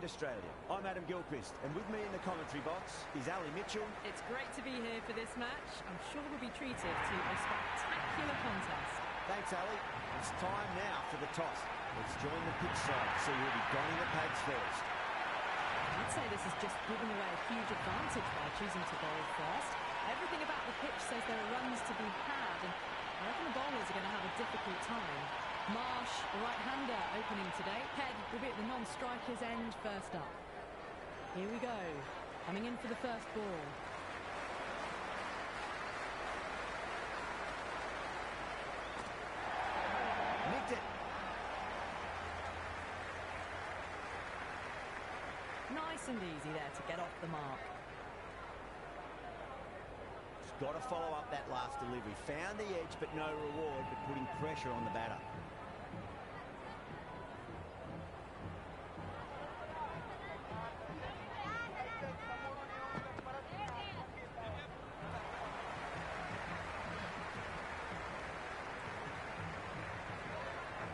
Australia. I'm Adam Gilchrist, and with me in the commentary box is Ali Mitchell. It's great to be here for this match. I'm sure we'll be treated to a spectacular contest. Thanks, Ali. It's time now for the toss. Let's join the pitch side to see who'll be donning the pads first. I'd say this is just giving away a huge advantage by choosing to bowl first. Everything about the pitch says there are runs to be had, and I reckon the bowlers are going to have a difficult time. Marsh, the right-hander, opening today. Head will be at the non-striker's end first up. Here we go. Coming in for the first ball. Nicked it. Nice and easy there to get off the mark. Just got to follow up that last delivery. Found the edge, but no reward, but putting pressure on the batter.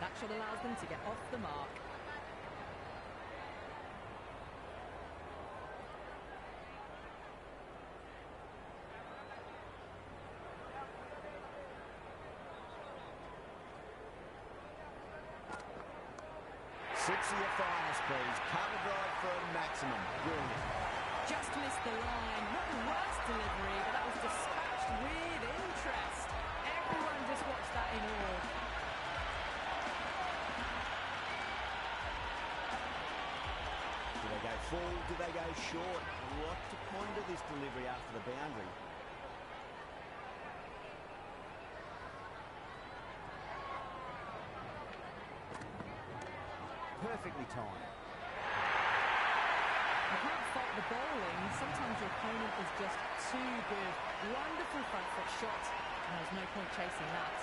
That shot allows them to get off the mark. Six of your finest, please. Cover drive for a maximum. Brilliant. Just missed the line. Not the worst delivery, but that was dispatched with interest. Everyone just watched that in awe. Do they go full? Do they go short? A lot to ponder this delivery after the boundary. Perfectly timed. You can't fault the bowling. Sometimes your opponent is just too good. Wonderful front foot shot, and there's no point chasing that.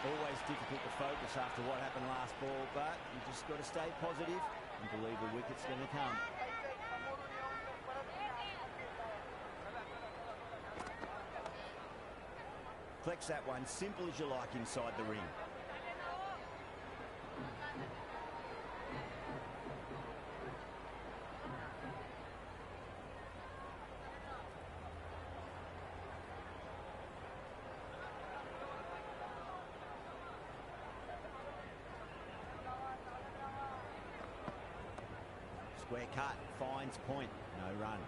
Always difficult to focus after what happened last ball, but you just got to stay positive and believe the wicket's going to come. Flex that one, simple as you like inside the ring. Square cut, finds point, no run.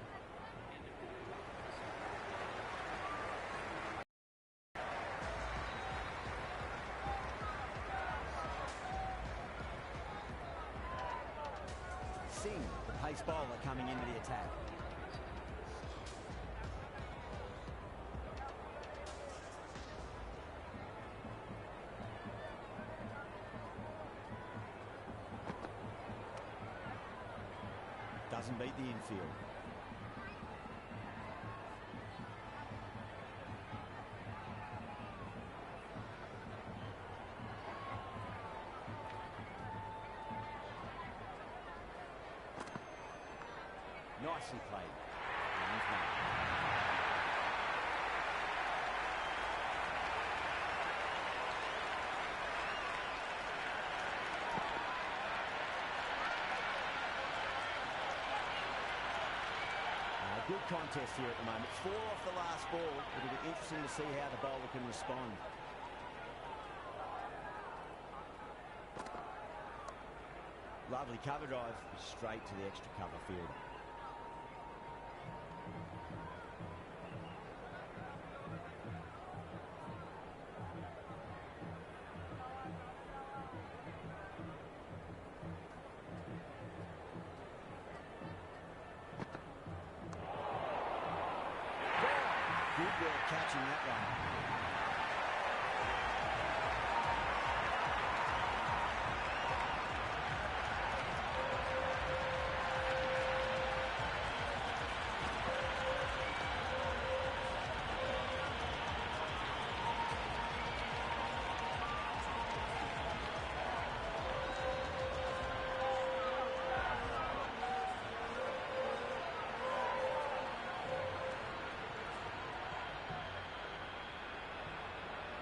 Singh, the pace bowler, coming into the attack. Doesn't beat the infield. Nicely played. Good contest here at the moment. 4 off the last ball. It'll be interesting to see how the bowler can respond. Lovely cover drive, straight to the extra cover fielder. Good work catching that one.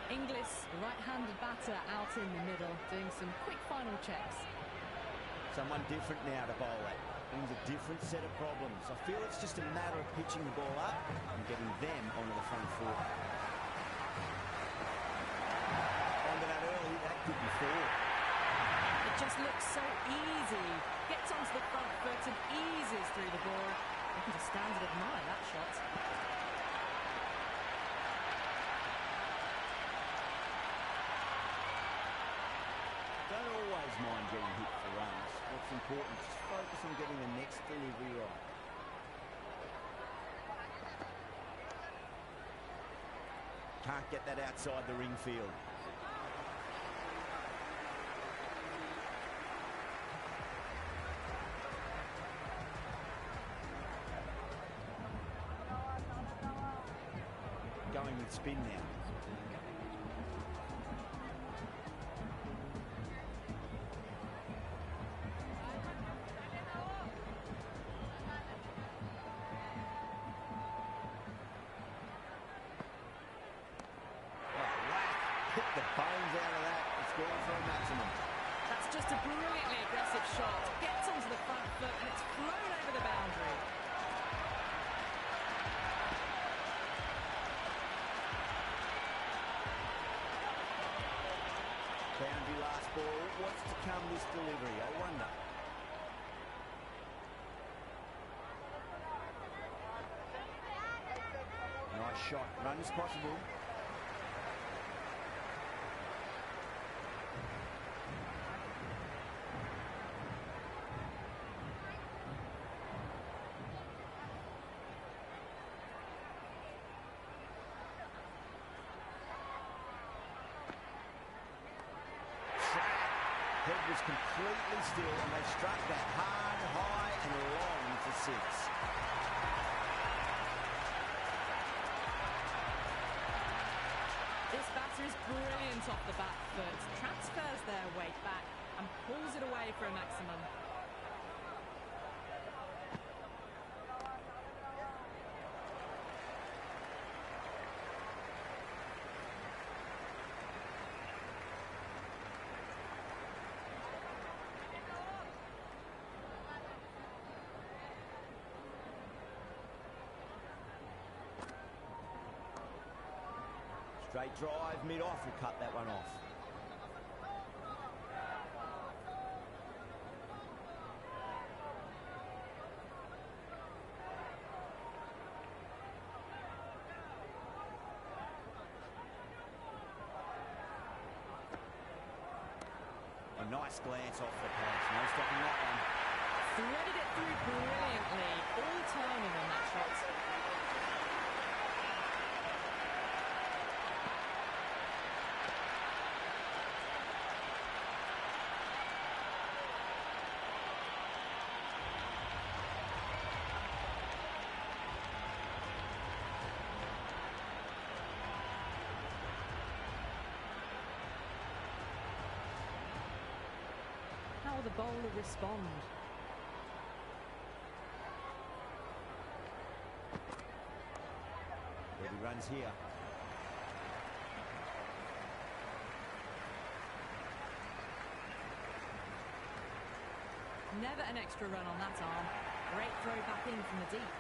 Inglis, the right-handed batter, out in the middle, doing some quick final checks. Someone different now to bowl at. Brings a different set of problems. I feel it's just a matter of pitching the ball up and getting them onto the front foot. Onto that early, that could be four. It just looks so easy. Gets onto the front foot and eases through the ball. You can just stand and admire that shot. Don't always mind getting hit for runs. What's important, just focus on getting the next delivery right. Can't get that outside the ring field. Going with spin now. Hit the bones out of that. It's gone for a maximum. That's just a brilliantly aggressive shot. Gets onto the front foot and it's flown over the boundary. Boundary last ball. What's to come this delivery? I wonder. Nice shot. Runs possible. Head was completely still and they struck that hard, high and long for six. This batter is brilliant off the back foot, transfers their weight back and pulls it away for a maximum. Straight drive, mid-off, will cut that one off. A nice glance off the pass, no stopping that one. Threaded it through brilliantly, all timing on that shot. How will the bowler respond? Ready runs here. Never an extra run on that arm. Great throw back in from the deep.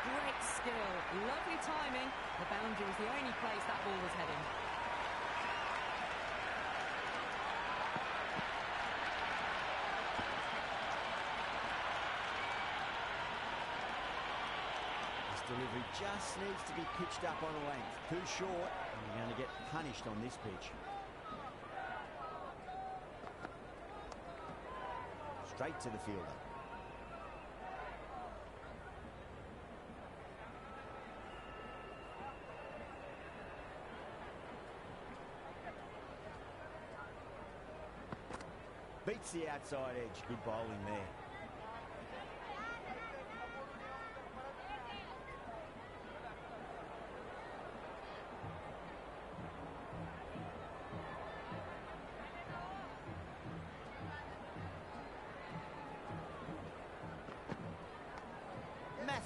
Great skill, lovely timing. The boundary was the only place that ball was heading. This delivery just needs to be pitched up on a length. Too short, and you're going to get punished on this pitch. Straight to the fielder. Beats the outside edge. Good bowling there.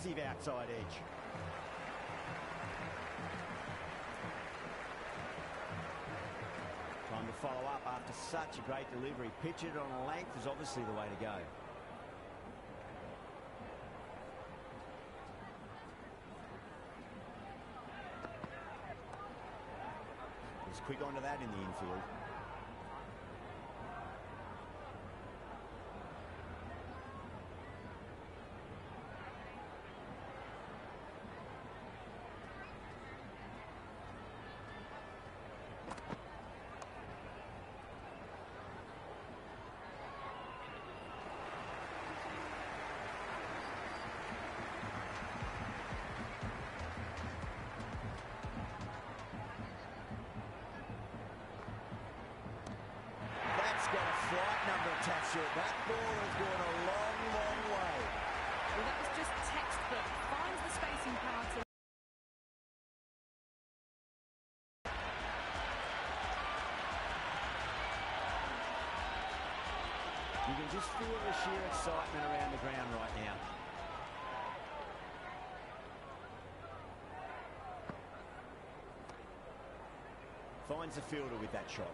massive outside edge. Time to follow up after such a great delivery. Pitch it on a length is obviously the way to go. He's quick onto that in the infield. Got a flight number attached to it. That ball has gone a long, long way. Well, that was just textbook. Finds the spacing power to... You can just feel the sheer excitement around the ground right now. Finds the fielder with that shot.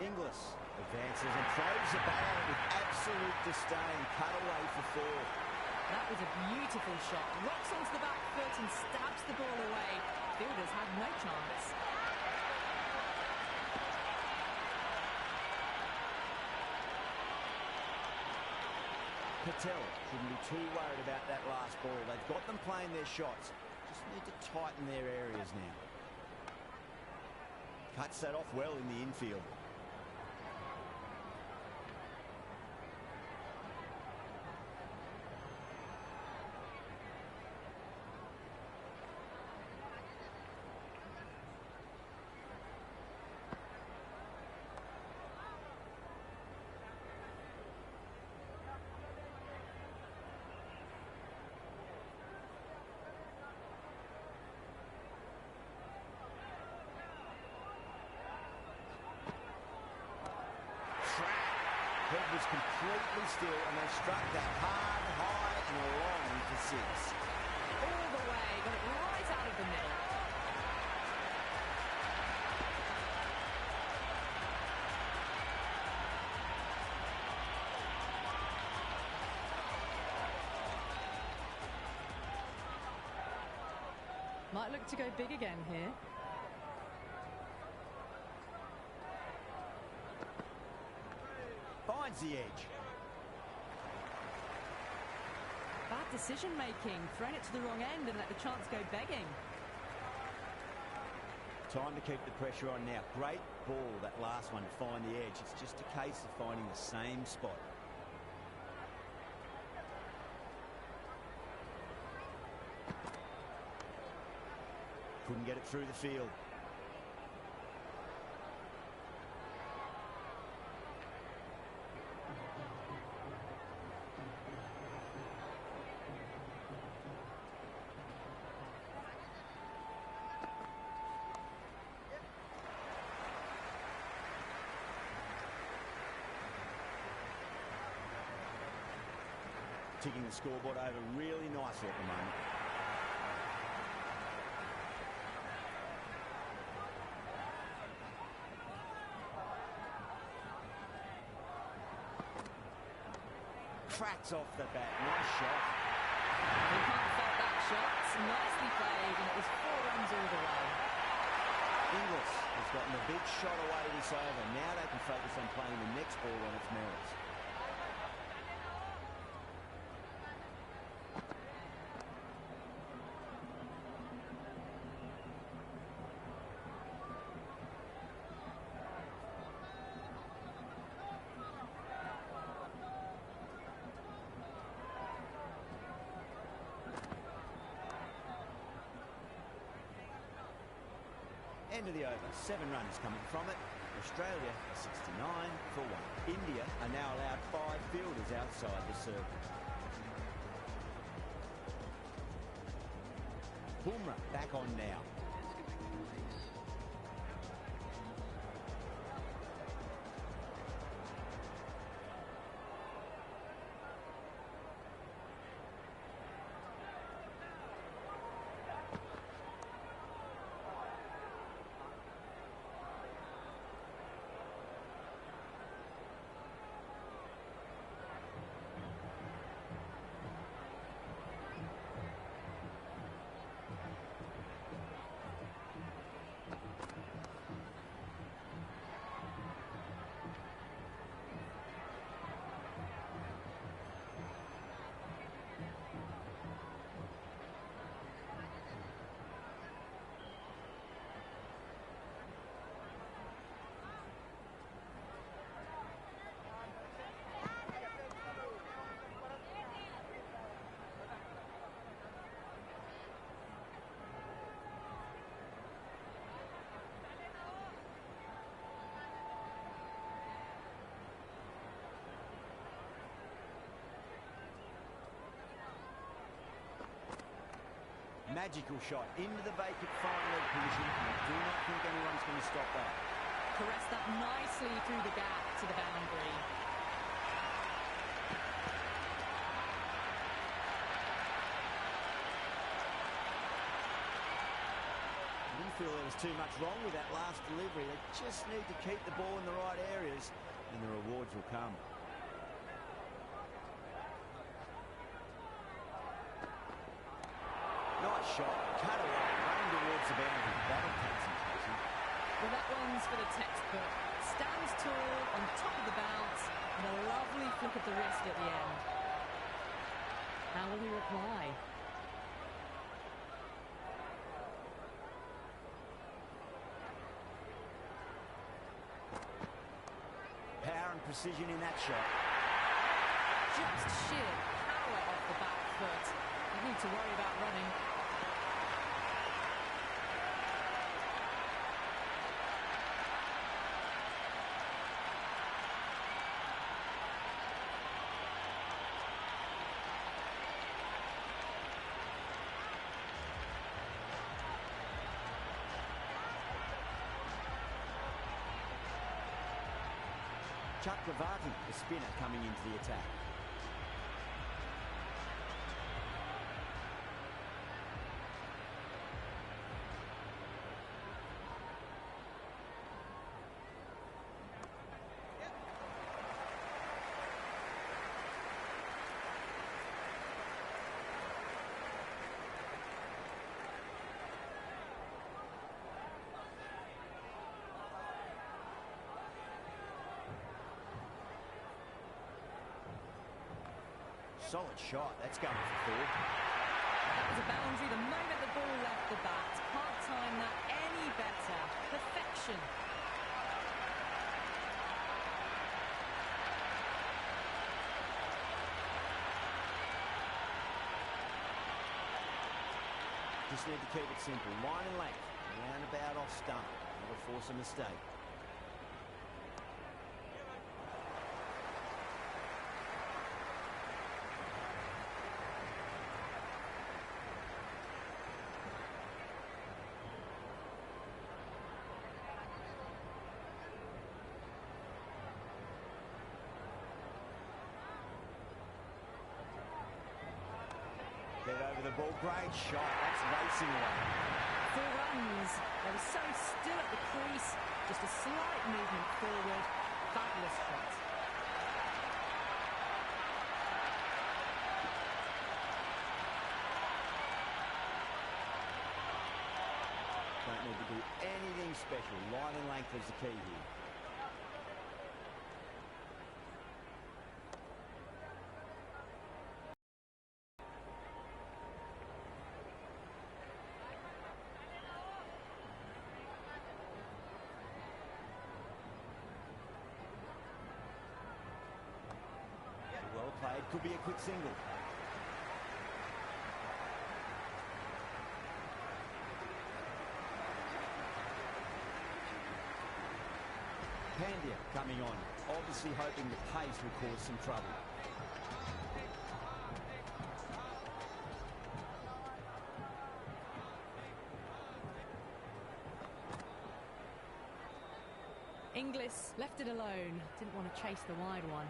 Inglis advances and throws the ball with absolute disdain. Cut away for four. That was a beautiful shot. Rocks onto the back foot and stabs the ball away. Fielders had no chance. Patel shouldn't be too worried about that last ball. They've got them playing their shots. Just need to tighten their areas now. Cuts that off well in the infield. Head was completely still and they struck that hard, high and long for six. All the way, got it right out of the middle. Might look to go big again here. Finds the edge. Bad decision making. Thrown it to the wrong end and let the chance go begging. Time to keep the pressure on now. Great ball, that last one, to find the edge. It's just a case of finding the same spot. Couldn't get it through the field. Ticking the scoreboard over really nicely at the moment. Cracks off the bat. Nice shot. You can't fault that shot. Nicely played, and it was 4 runs all the way. Inglis has gotten a big shot away this over. Now they can focus on playing the next ball on its merits. End of the over. 7 runs coming from it. Australia 69 for 1. India are now allowed 5 fielders outside the circle. Boomerang back on now. Magical shot into the vacant final leg position. I do not think anyone's going to stop that. Caressed that nicely through the gap to the boundary. I didn't feel there was too much wrong with that last delivery. They just need to keep the ball in the right areas and the rewards will come. Nice shot, cut away, running towards the boundary. That'll take some patience. Well, that one's for the textbook. Stands tall on top of the bounce and a lovely flick of the wrist at the end. How will he reply? Power and precision in that shot. Just sheer power off the back foot. You need to worry about running. Chakravarti, the spinner, coming into the attack. Solid shot. That's going for 4. That was a boundary the moment the ball left the bat. Can't time that any better. Perfection. Just need to keep it simple. Line and length. Roundabout off stump. Never force a mistake. Get over the ball. Great shot. That's racing away. 4 runs. They were so still at the crease. Just a slight movement forward. Fabulous shot. Don't need to do anything special. Line and length is the key here. Well played. Could be a quick single. Pandya coming on, obviously hoping the pace will cause some trouble. Inglis left it alone. Didn't want to chase the wide one.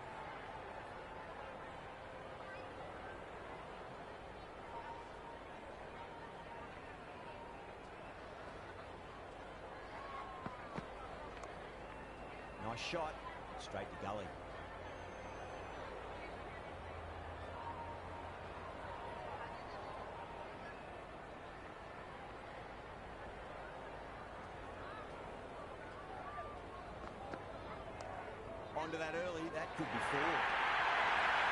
Nice shot. Straight to gully. Onto that early, that could be four.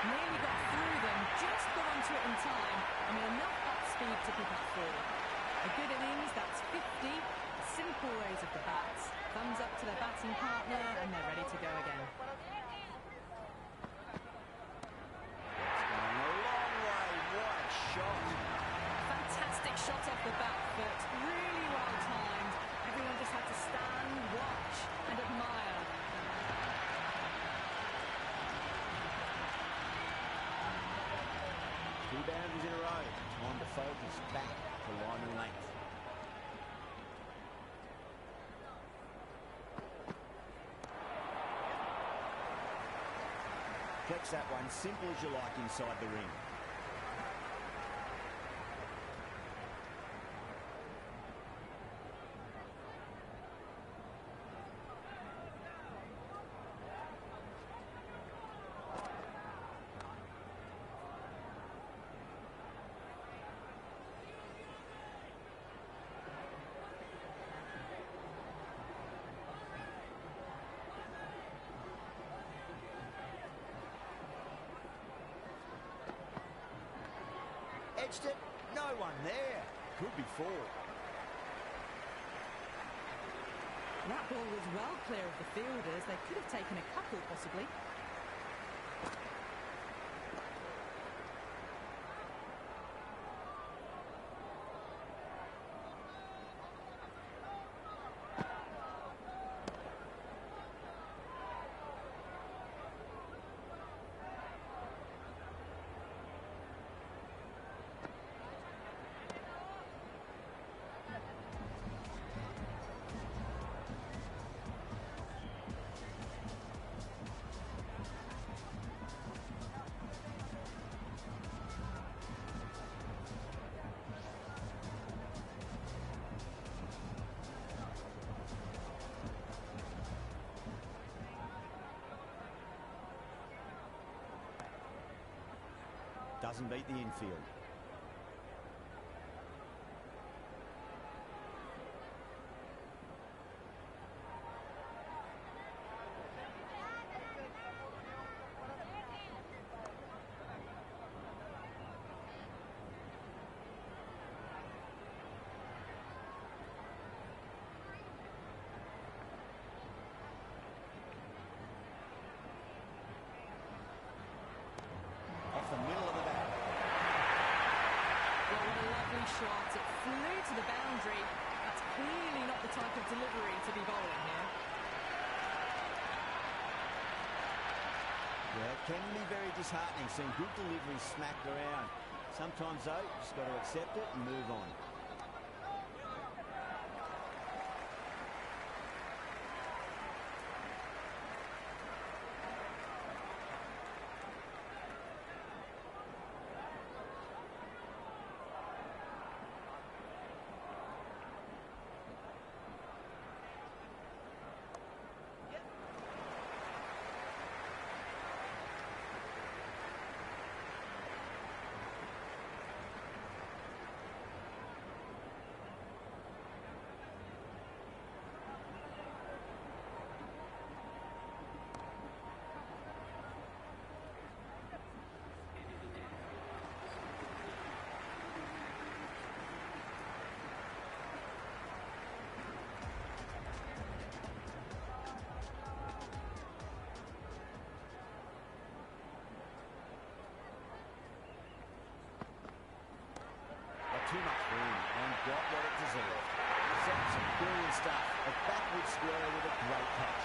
Nearly got through them, just got onto it in time. I mean, enough up speed to pick up four. A good innings, that's 50. Simple raise of the bats. Thumbs up to their batting partner, and they're ready to go again. It's going a long way. What a shot. Fantastic shot off the back foot. Really well timed. Everyone just had to stand, watch, and admire. Two boundaries in a row. Time to focus back to line and length. Flex that one, simple as you like inside the ring. Edged it, no one there. Could be four. That ball was well clear of the fielders. They could have taken a couple, possibly. Doesn't beat the infield. Off the middle of the bat. Well, what a lovely shot. It flew to the boundary. That's clearly not the type of delivery to be bowling here. Yeah, it can be very disheartening seeing good deliveries smacked around. Sometimes, though, you just got to accept it and move on. Too much room and got what it deserved. That's some brilliant stuff. A backward square with a great catch.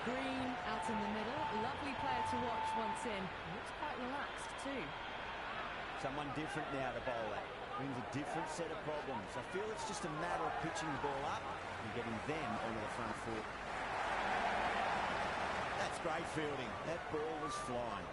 Green out in the middle. Lovely player to watch once in. Looks quite relaxed too. Someone different now to bowl at. Brings a different set of problems. I feel it's just a matter of pitching the ball up and getting them onto the front foot. That's great fielding. That ball was flying.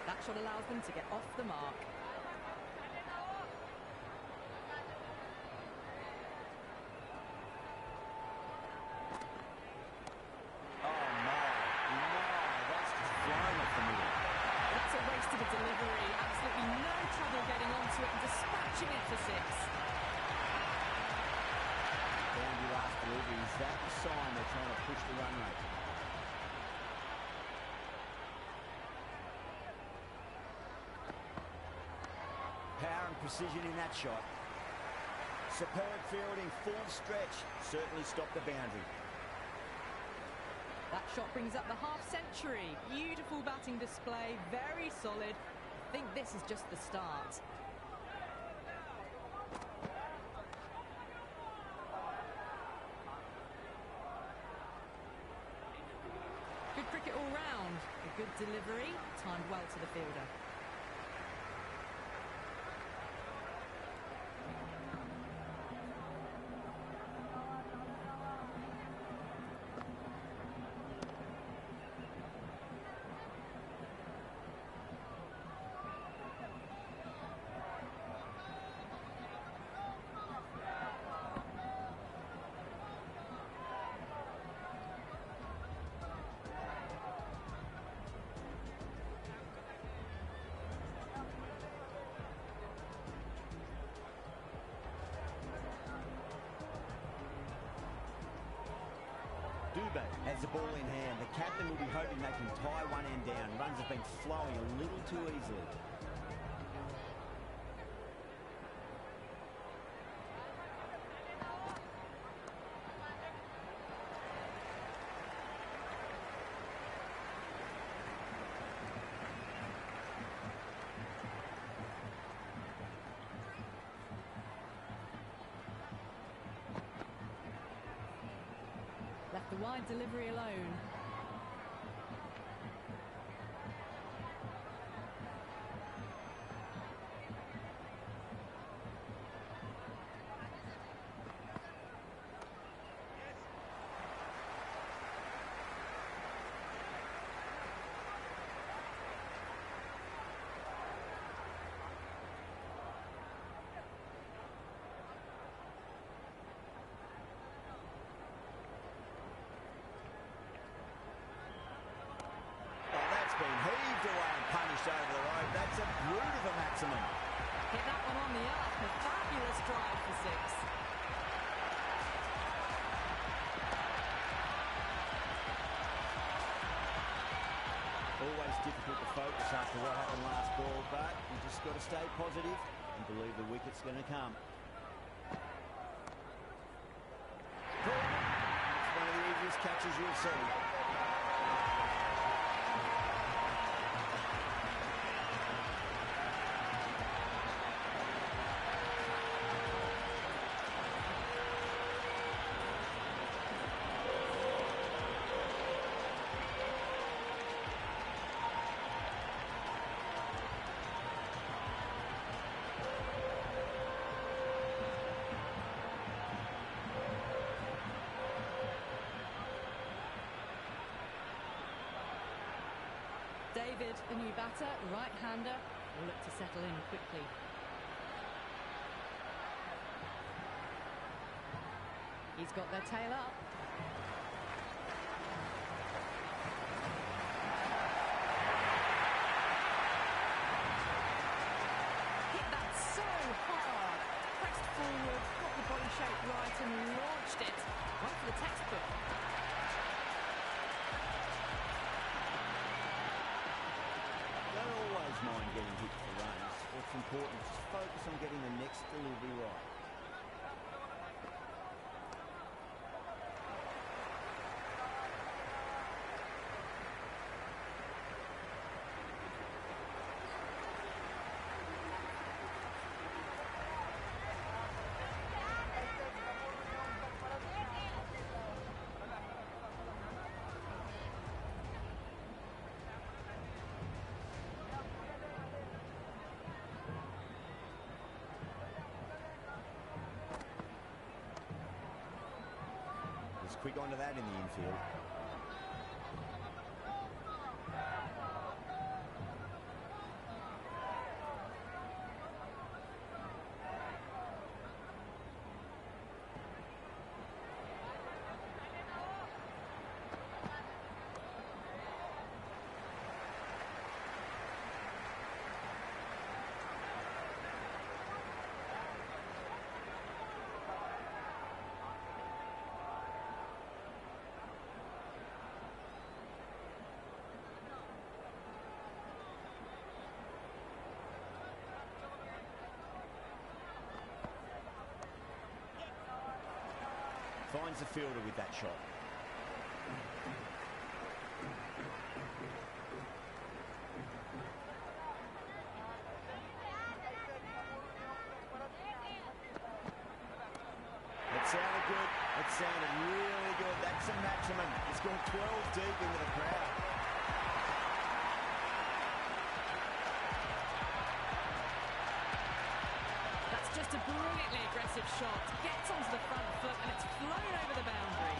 That shot allows them to get off the mark. That's just flying off the middle. That's a waste of a delivery. Absolutely no trouble getting onto it and dispatching it for six. Boundary last delivery. Is that the sign they're trying to push the run rate? Power and precision in that shot. Superb fielding, full stretch. Certainly stopped the boundary. That shot brings up the half-century. Beautiful batting display, very solid. I think this is just the start. Good cricket all round. A good delivery, timed well to the fielder. Dubé has the ball in hand. The captain will be hoping they can tie one end down. Runs have been flowing a little too easily. Left the wide delivery alone. Been heaved away and punished over the road. That's a brute of a maximum. Hit that one on the up. A fabulous drive for six. Always difficult to focus after what happened last ball, but you just got to stay positive and believe the wicket's going to come. It's one of the easiest catches you'll see. David, a new batter, right-hander, will look to settle in quickly. He's got their tail up. Hit that so hard. Pressed forward, got the body shape right and launched it. One for the textbook. Don't always mind getting hit for runs. What's important is just focus on getting the next delivery right. He's quick onto that in the infield. Finds the fielder with that shot. That sounded good. That sounded really good. That's a maximum. It's gone 12 deep into the crowd. That's just a brilliantly aggressive shot. Gets onto the front foot and it's flown over the boundary.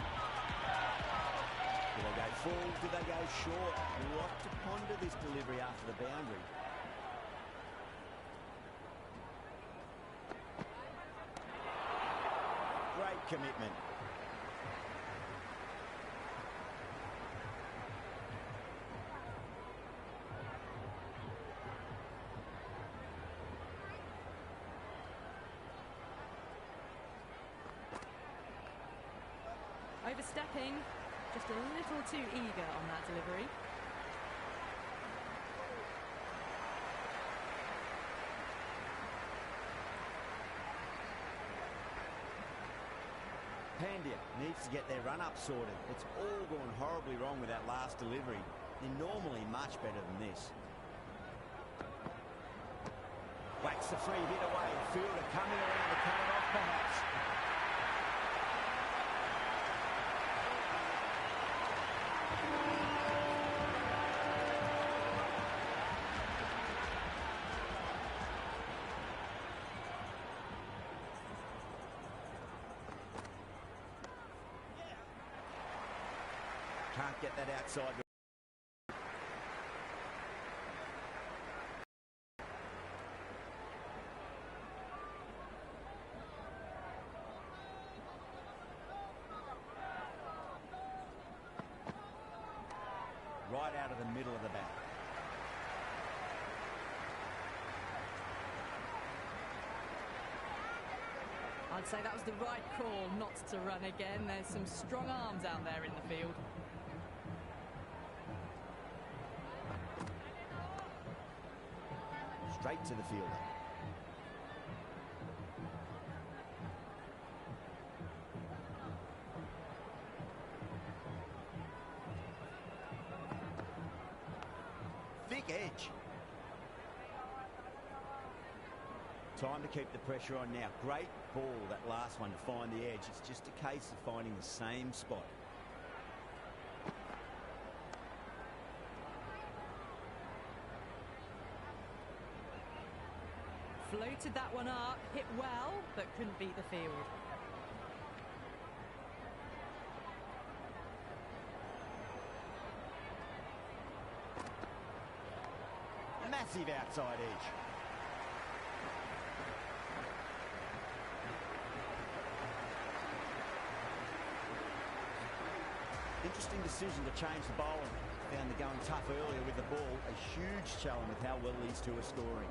Did they go full? Did they go short? A lot to ponder this delivery after the boundary. Great commitment. Overstepping, just a little too eager on that delivery. Pandya needs to get their run-up sorted. It's all gone horribly wrong with that last delivery. They're normally much better than this. Whacks the free hit away. Fielder coming around to cut it off perhaps. Can't get that outside. Right out of the middle of the bat. I'd say that was the right call not to run again. There's some strong arms out there in the field. Straight to the fielder. Thick edge. Time to keep the pressure on now. Great ball, that last one, to find the edge. It's just a case of finding the same spot. Floated that one up, hit well, but couldn't beat the field. Massive outside edge. Interesting decision to change the bowling. Found the going tough earlier with the ball. A huge challenge with how well these two are scoring.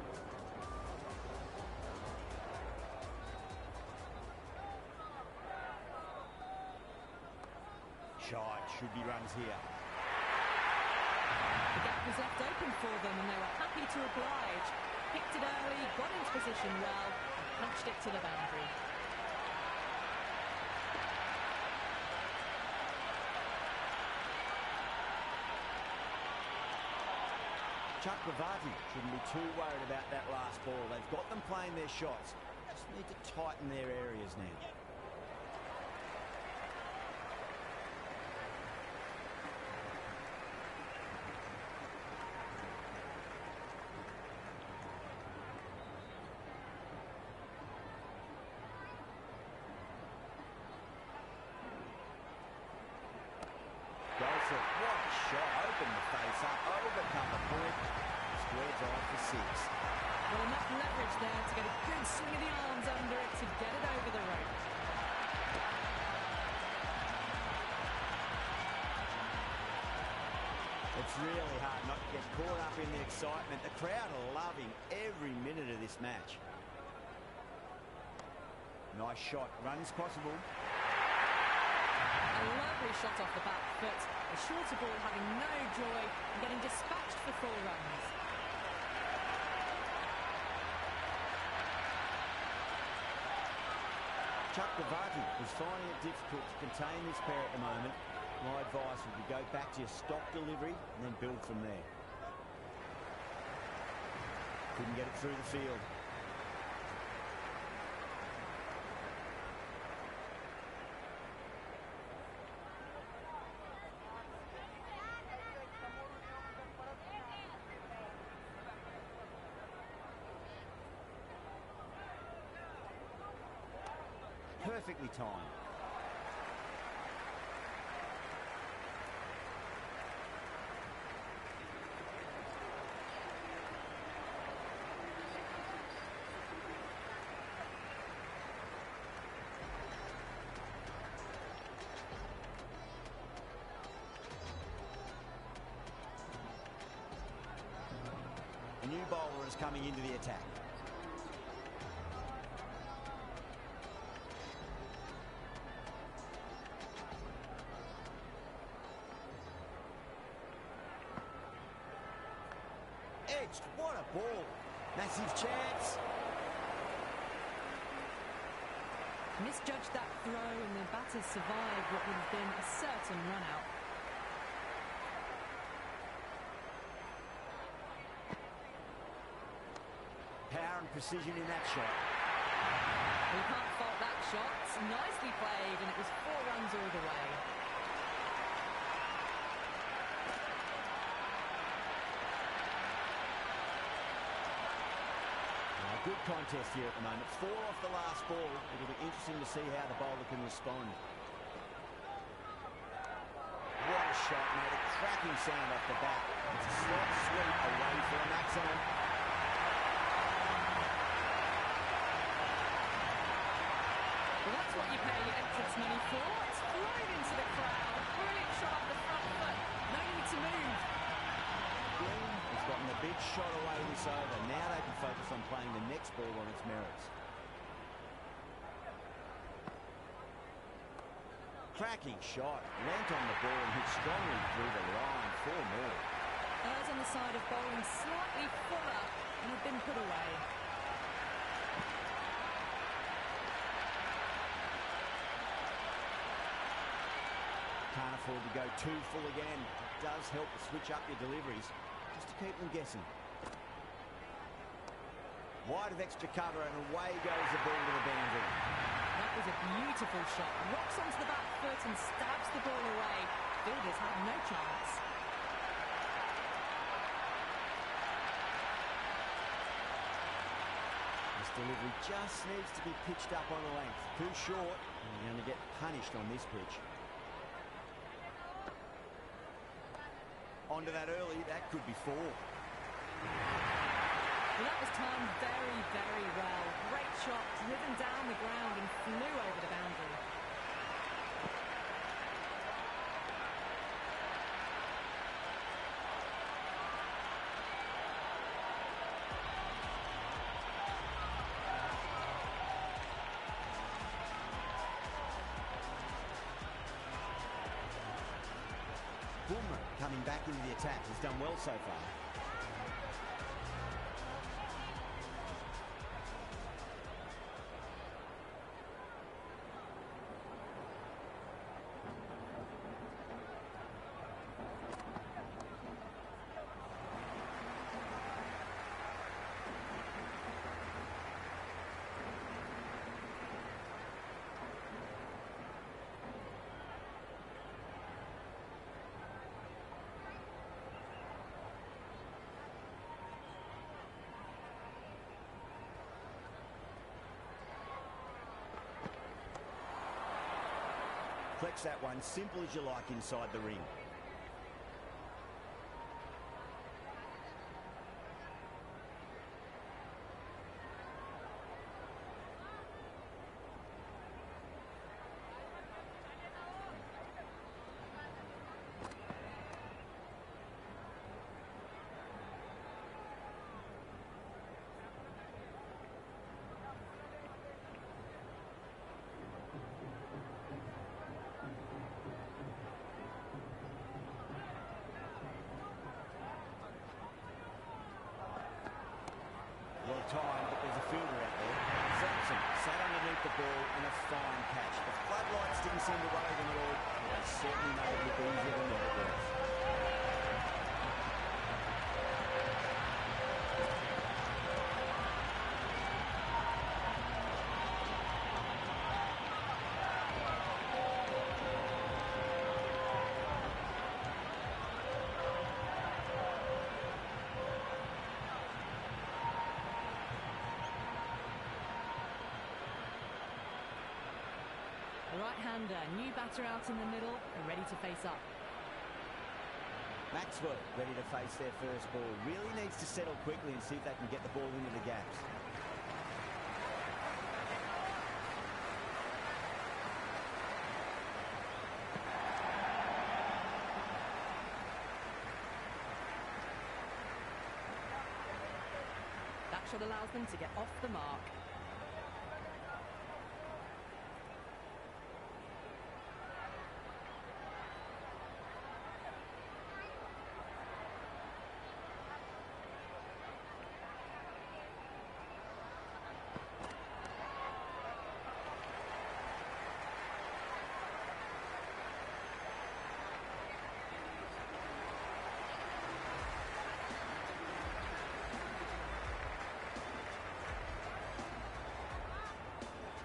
Shite, should be runs here. The gap was left open for them and they were happy to oblige. Picked it early, got into position well, and punched it to the boundary. Chakravarti shouldn't be too worried about that last ball. They've got them playing their shots. Just need to tighten their areas now. open the face up, overcome the point. Square drive for 6. Well, enough leverage there to get a good swing of the arms under it to get it over the rope. It's really hard not to get caught up in the excitement. The crowd are loving every minute of this match. Nice shot, runs possible. A lovely shot off the back foot. A shorter ball having no joy and getting dispatched for 4 runs. Chakravarti is finding it difficult to contain this pair at the moment. My advice would be go back to your stock delivery and then build from there. Couldn't get it through the field. Perfectly timed. A new bowler is coming into the attack. Edged, what a ball. Massive chance. Misjudged that throw and the batters survived what would have been a certain run out. Power and precision in that shot. You can't fault that shot. Nicely played, and it was 4 runs all the way. Good contest here at the moment. 4 off the last ball. It'll be interesting to see how the bowler can respond. What a shot, made a cracking sound off the bat. It's a slight sweep away for a maximum. Well, that's what you pay your entrance money for. It's flown into the crowd. Brilliant shot off the front foot. No need to move. Green has gotten a big shot away this over. Now they can focus on playing the next ball on its merits. Cracking shot. Leant on the ball and hit strongly through the line. 4 more. Errs on the side of bowling slightly fuller and had been put away. Can't afford to go too full again. It does help to switch up your deliveries, just to keep them guessing. Wide of extra cover and away goes the ball to the boundary. That was a beautiful shot. Rocks onto the back foot and stabs the ball away. Fielders have no chance. This delivery just needs to be pitched up on the length. Too short, and you're going to get punished on this pitch. Onto that early, that could be 4. Well, that was timed very, very well. Great shot, driven down the ground and flew over the boundary. Boomer coming back into the attack has done well so far. Flex that one, simple as you like inside the ring. with the ball and a fine catch. The floodlights didn't seem to worry them at all. They certainly made it look easier than what it was. Right-hander, new batter out in the middle, and ready to face up. Maxwell ready to face their first ball. Really needs to settle quickly and see if they can get the ball into the gaps. That shot allows them to get off the mark.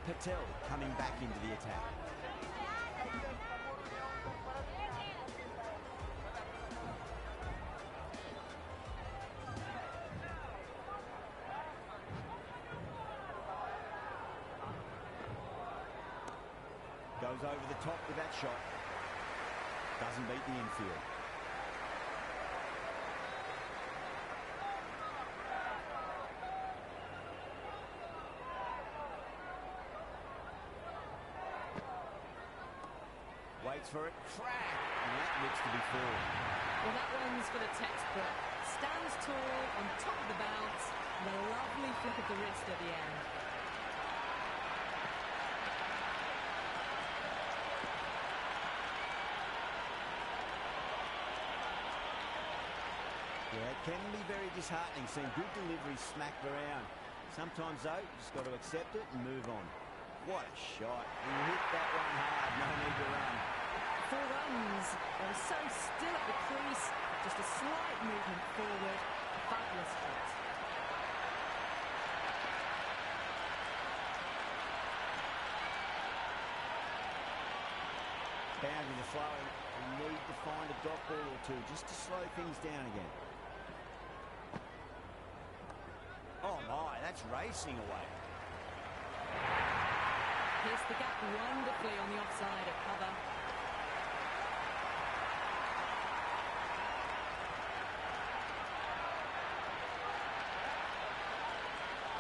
Patel coming back into the attack. Goes over the top with that shot. Doesn't beat the infield. Waits for it, crack, and that looks to be four. Well, that one's for the textbook. Stands tall, on top of the bounce, and a lovely flick of the wrist at the end. Yeah, it can be very disheartening seeing good deliveries smacked around. Sometimes, though, you just got to accept it and move on. What a shot. He hit that one hard, no need to run. 4 runs. They were so still at the crease. Just a slight movement forward. A fabulous shot. Boundary the flow. We need to find a dot ball or two just to slow things down again. Oh my, that's racing away. Pierced the gap wonderfully on the offside at cover.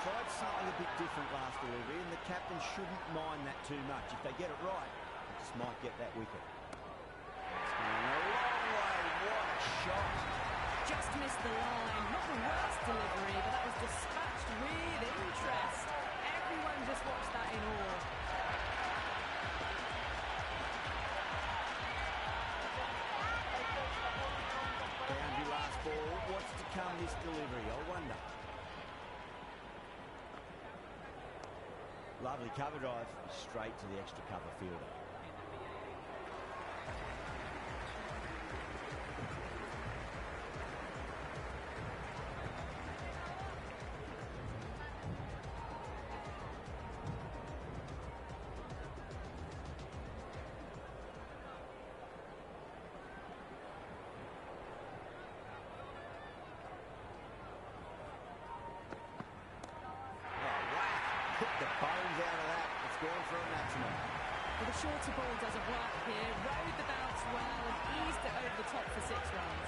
Tried something a bit different last delivery, and the captain shouldn't mind that too much. If they get it right, they just might get that wicket. It's going a long way. What a shot. Just missed the line. Not the worst delivery, but that was dispatched with interest. Everyone just watched that in awe. Boundary last ball. What's to come this delivery? I wonder. Lovely cover drive, straight to the extra cover fielder. Hit the bones out of that. It's gone for a maximum. Well, the shorter ball does it right here. Rode the bounce well and eased it over the top for 6 runs.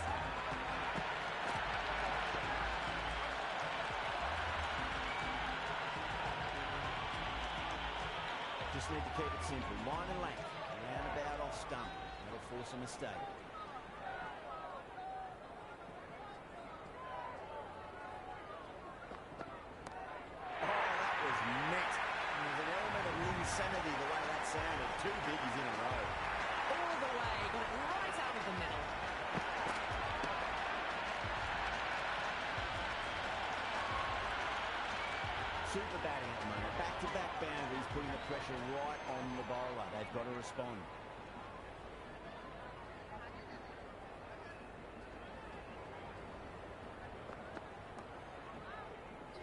Just need to keep it simple. Line and length. Roundabout off stump. That'll force a mistake. Insanity the way that sounded. 2 biggies in a row. All the way, got it right out of the middle. Super batting at the moment. Back-to-back boundaries, putting the pressure right on the bowler. They've got to respond.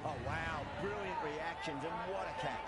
Oh, wow. Brilliant reactions, and what a catch.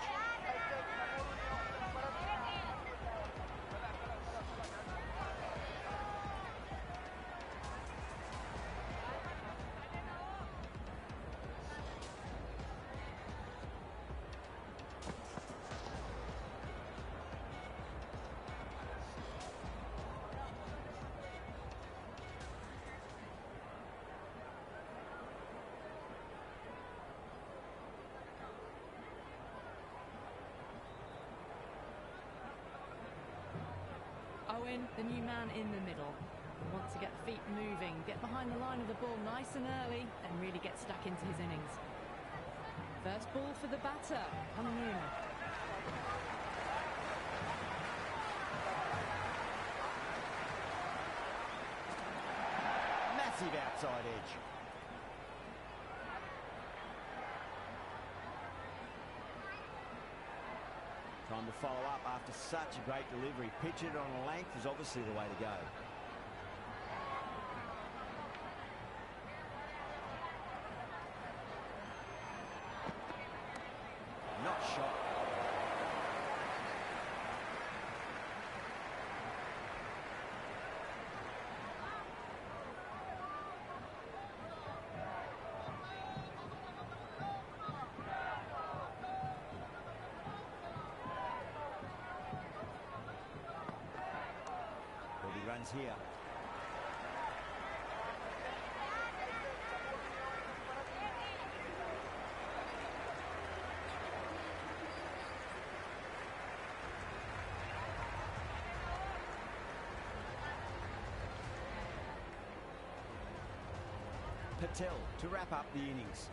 Owen, the new man in the middle. Wants to get the feet moving, get behind the line of the ball nice and early, and really get stuck into his innings. First ball for the batter, coming in. Massive outside edge. Time to follow up after such a great delivery. Pitch it on a length is obviously the way to go. Not shot. Runs here. Patel to wrap up the innings.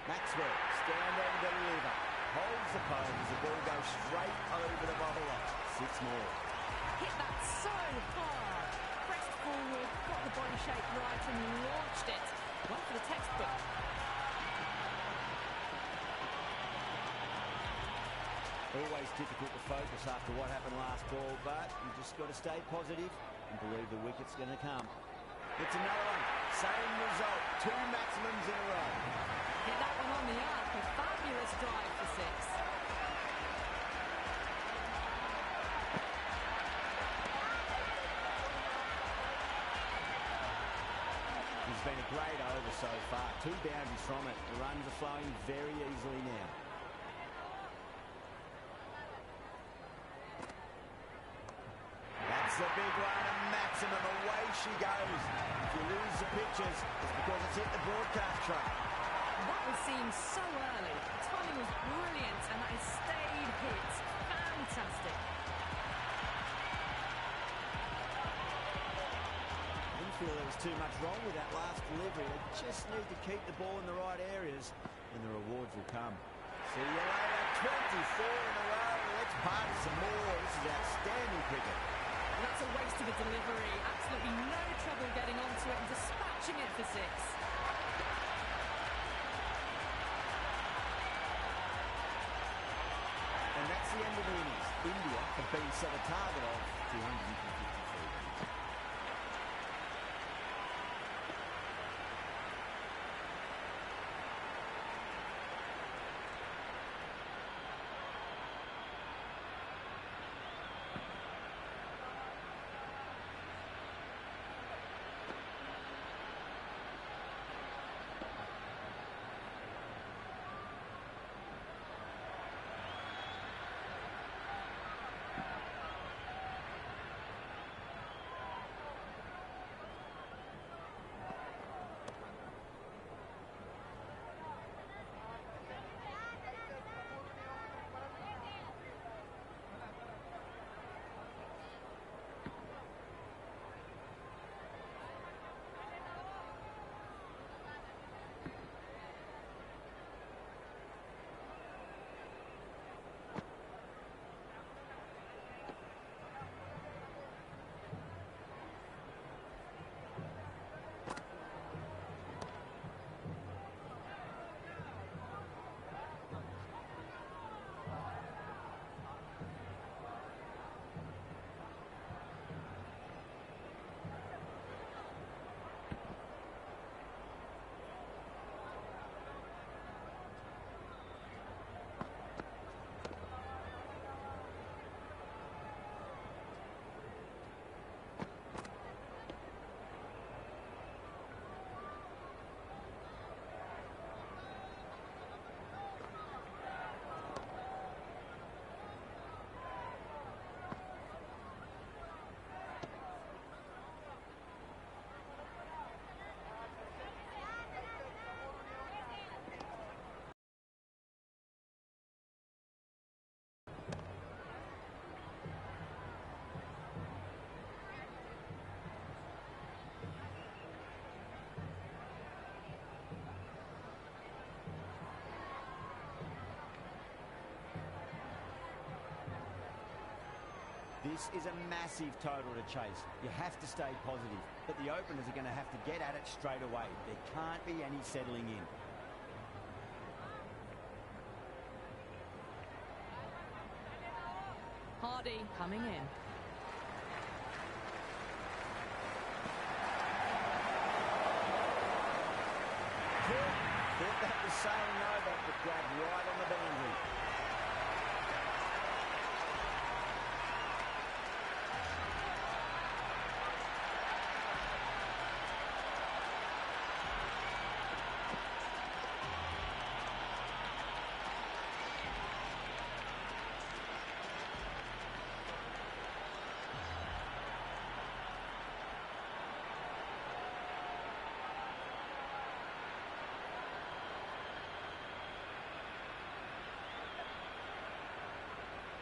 Maxwell, stand and deliver. Holds the pose, the ball goes straight over the bowler. 6 more. Hit that so hard. Pressed forward, got the body shape right and launched it. One for the textbook. Always difficult to focus after what happened last ball, but you just got to stay positive and believe the wicket's going to come. It's another one. Same result. 2 maximums in a row. Hit that one on the arc. A fabulous drive for 6. It's been a great over so far. 2 boundaries from it. The runs are flowing very easily now. That's the big one, a maximum. Away she goes. If you lose the pictures, it's because it's hit the broadcast track. That was seen so early. The timing was brilliant, and that is stayed hit. Fantastic. I didn't feel there was too much wrong with that last delivery. They just need to keep the ball in the right areas, and the rewards will come. See you later. 24 in a row. Let's party some more. This is outstanding cricket. That's a waste of a delivery. Absolutely no trouble getting onto it and dispatching it for 6. And that's the end of the innings. India have been set a target of 253. This is a massive total to chase. You have to stay positive, but the openers are going to have to get at it straight away. There can't be any settling in. Hardy coming in. Thought that was sailing over, but grabbed right on the boundary.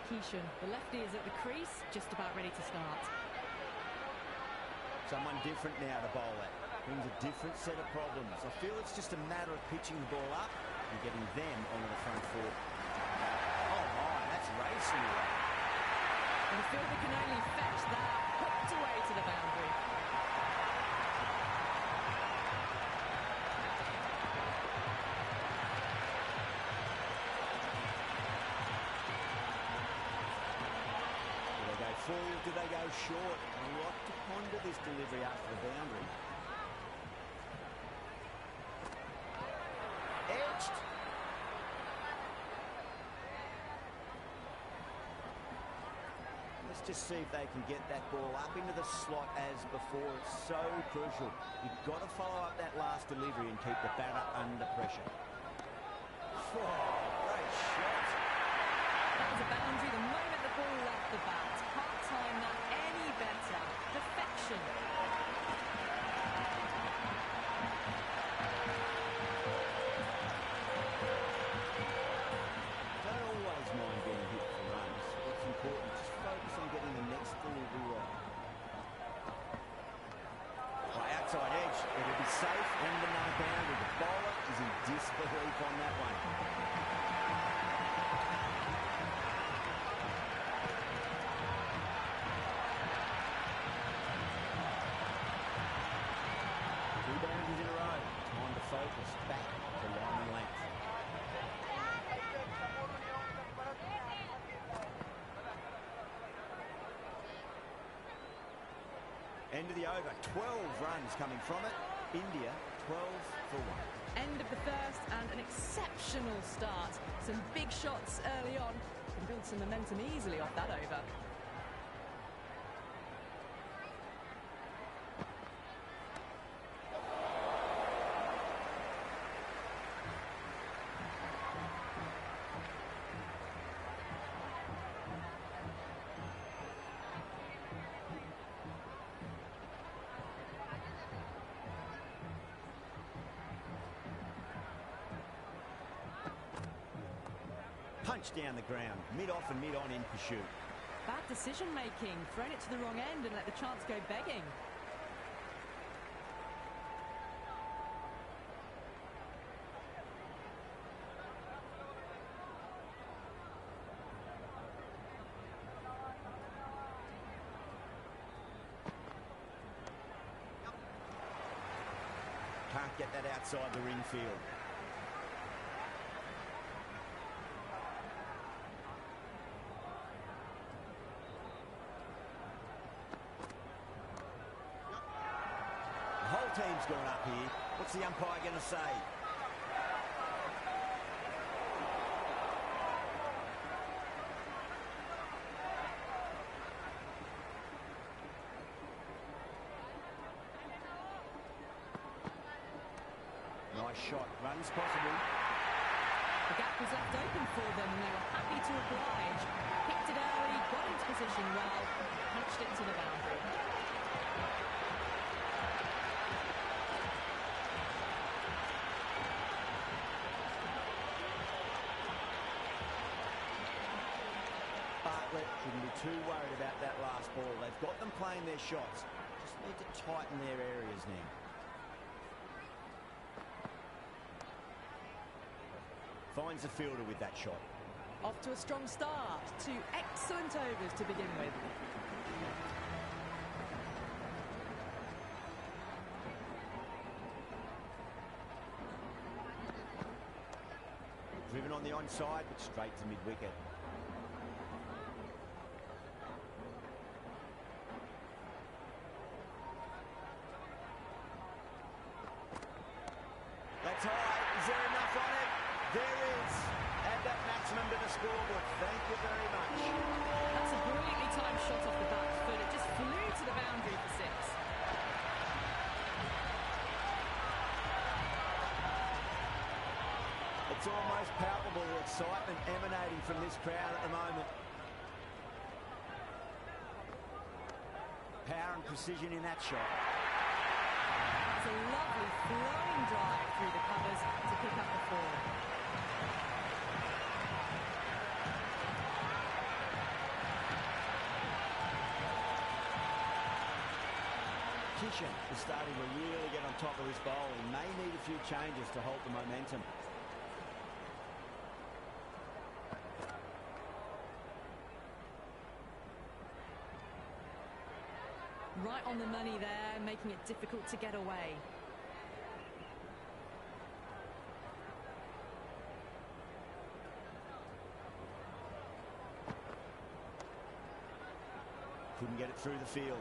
Keishan, the lefty, is at the crease, just about ready to start. Someone different now to bowl at. Brings a different set of problems. I feel it's just a matter of pitching the ball up and getting them onto the front foot. Oh my, that's racing away. And the fielder can only fetch that, hooked away to the boundary. Forward, do they go short? A lot to ponder this delivery after the boundary. Edged. Let's just see if they can get that ball up into the slot as before. It's so crucial. You've got to follow up that last delivery and keep the batter under pressure. Oh, great shot. That was a boundary the moment the ball left the bat. Can't time that any better. Perfection. Don't always mind getting hit for runs. It's important. Just focus on getting the next delivery right. By outside edge, it'll be safe and another boundary. The bowler is in disbelief on that one. Focus back to line and length. End of the over. 12 runs coming from it. India 12 for 1. End of the first and an exceptional start. Some big shots early on. Can build some momentum easily off that over. Punch down the ground, mid-off and mid-on in pursuit. Bad decision-making, thrown it to the wrong end and let the chance go begging. Can't get that outside the ring field. Team's gone up here. What's the umpire going to say? Nice shot. Runs possible. The gap was left open for them and they were happy to oblige. Picked it early, got into position well, punched it to the boundary. Shouldn't be too worried about that last ball. They've got them playing their shots. Just need to tighten their areas now. Finds the fielder with that shot. Off to a strong start. 2 excellent overs to begin with. Driven on the onside, but straight to mid-wicket. That's high. Is there enough on it? There is. Add that maximum to the scoreboard. Thank you very much. That's a brilliantly timed shot off the back foot. It just flew to the boundary for 6. It's almost palpable, the excitement emanating from this crowd at the moment. Power and precision in that shot. It's a lovely flowing drive through the covers to pick up the 4. Kishan is starting to really get on top of this bowl. He may need a few changes to hold the momentum. Right on the money there, making it difficult to get away. Couldn't get it through the field.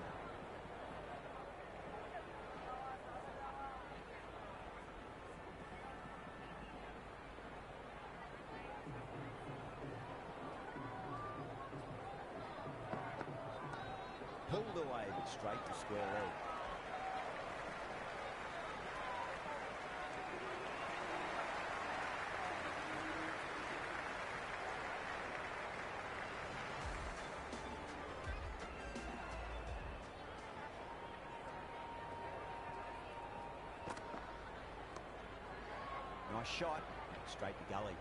Pulled away, but straight to square leg. Nice shot, straight to gully.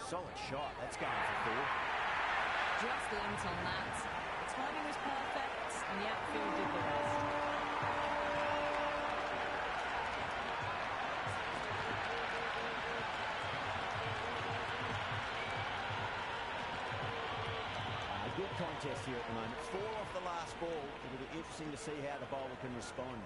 Solid shot, that's going for 4. Just linked on that. The timing was perfect, and the outfield did the rest. A good contest here at the moment. 4 off the last ball. It'll be interesting to see how the bowler can respond.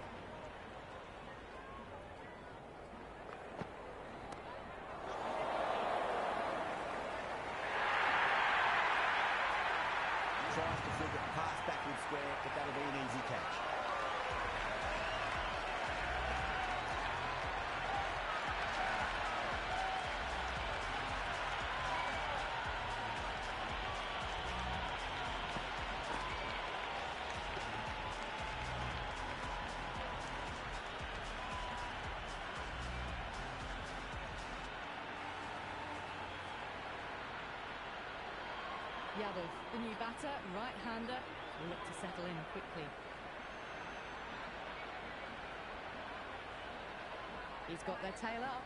Tries to flick it past backward square, but that'll be an easy catch. Yadav, the new batter, right-hander, will look to settle in quickly. He's got their tail up.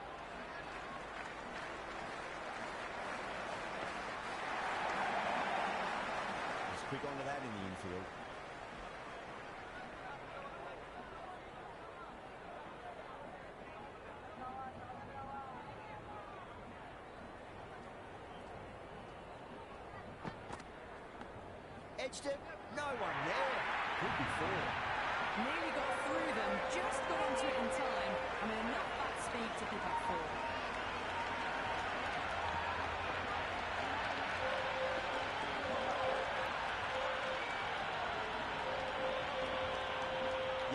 He's quick onto that in the infield. Edged it, no one there. Could be 4. Nearly got through them, just got onto it in time, and with enough bat speed to pick up 4.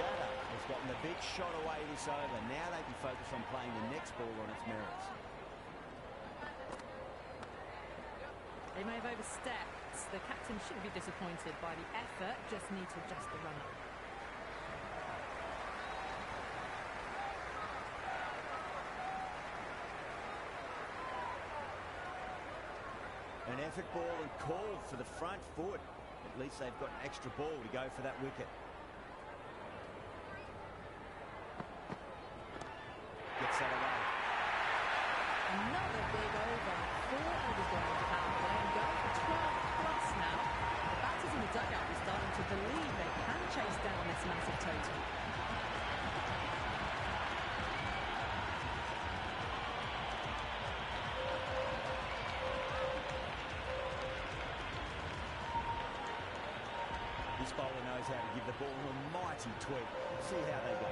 Yada has gotten the big shot away this over. Now they can focus on playing the next ball on its merits. They may have overstepped. The captain shouldn't be disappointed by the effort, just need to adjust the run. An effort ball and called for the front foot. At least they've got an extra ball to go for that wicket. Gets that away. Another big This bowler knows how to give the ball an almighty tweak. See how they go.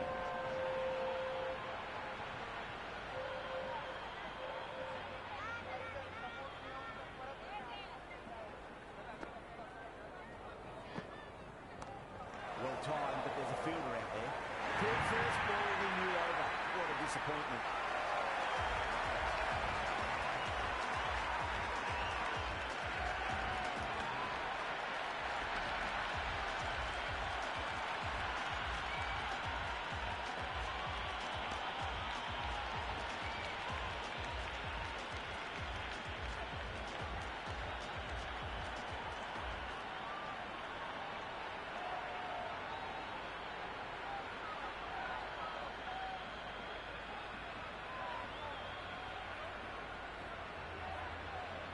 Well timed, but there's a fielder out there. Good first ball, he knew over. What a disappointment.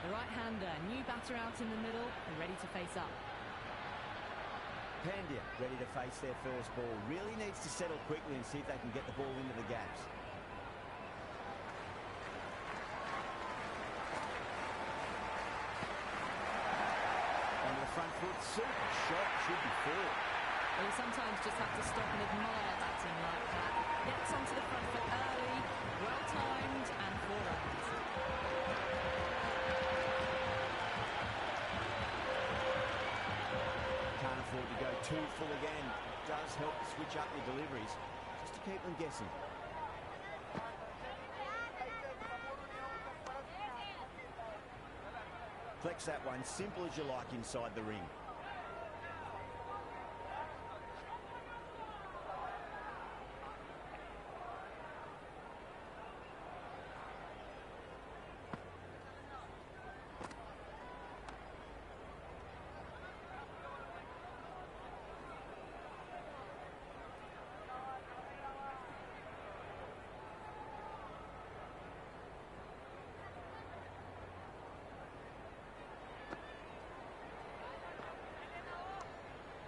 The right-hander, new batter out in the middle, and ready to face up. Pandya ready to face their first ball. Really needs to settle quickly and see if they can get the ball into the gaps. Onto the front foot, super shot, should be four. Well, you sometimes just have to stop and admire batting like that. Gets onto the front foot early, well-timed, and 4 runs. Can't afford to go too full again. Does help to switch up your deliveries, just to keep them guessing. Flex that one, simple as you like inside the ring.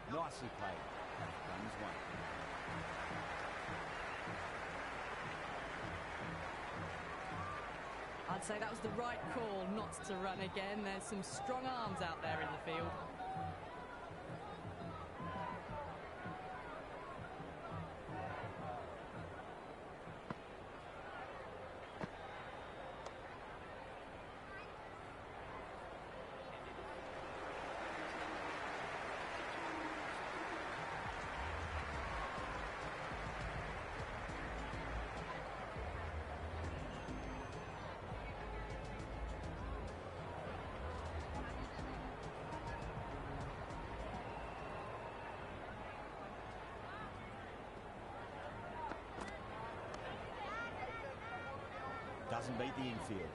Nicely played. Runs one. I'd say that was the right call not to run again. There's some strong arms out there in the field. Doesn't beat the infield.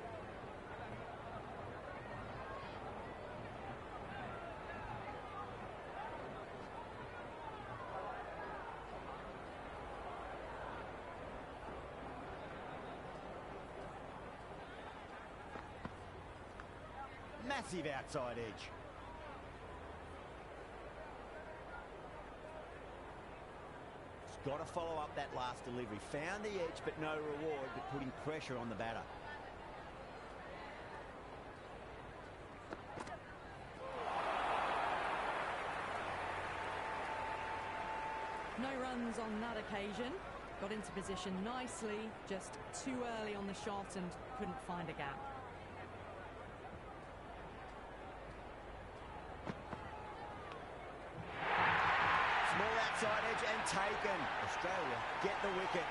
Massive outside edge. Got to follow up that last delivery. Found the edge, but no reward, but putting pressure on the batter. No runs on that occasion. Got into position nicely, just too early on the shot and couldn't find a gap. Small outside edge and taken. Australia get the wicket.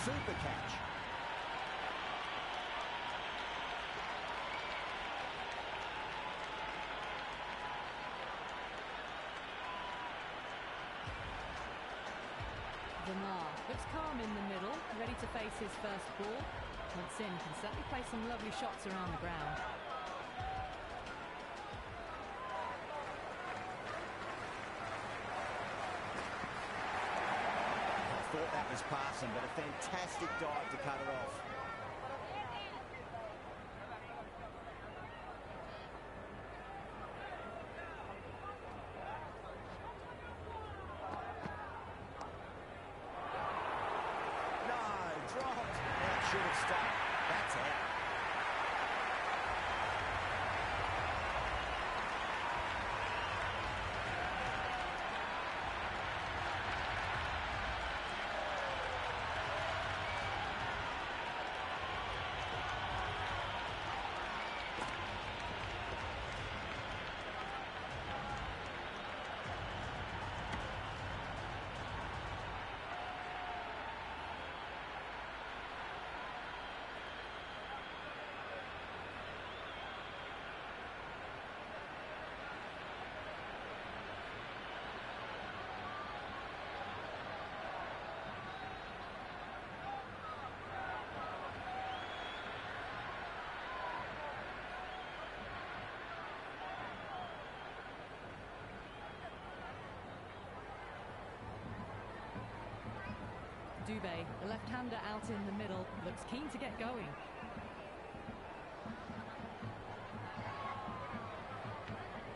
Super catch. Vermaat looks calm in the middle, ready to face his first ball. Once in, can certainly play some lovely shots around the ground. Thought that was passing, but a fantastic dive to cut it off. No, dropped. should have stayed. That's out. Dubé, the left-hander out in the middle, looks keen to get going.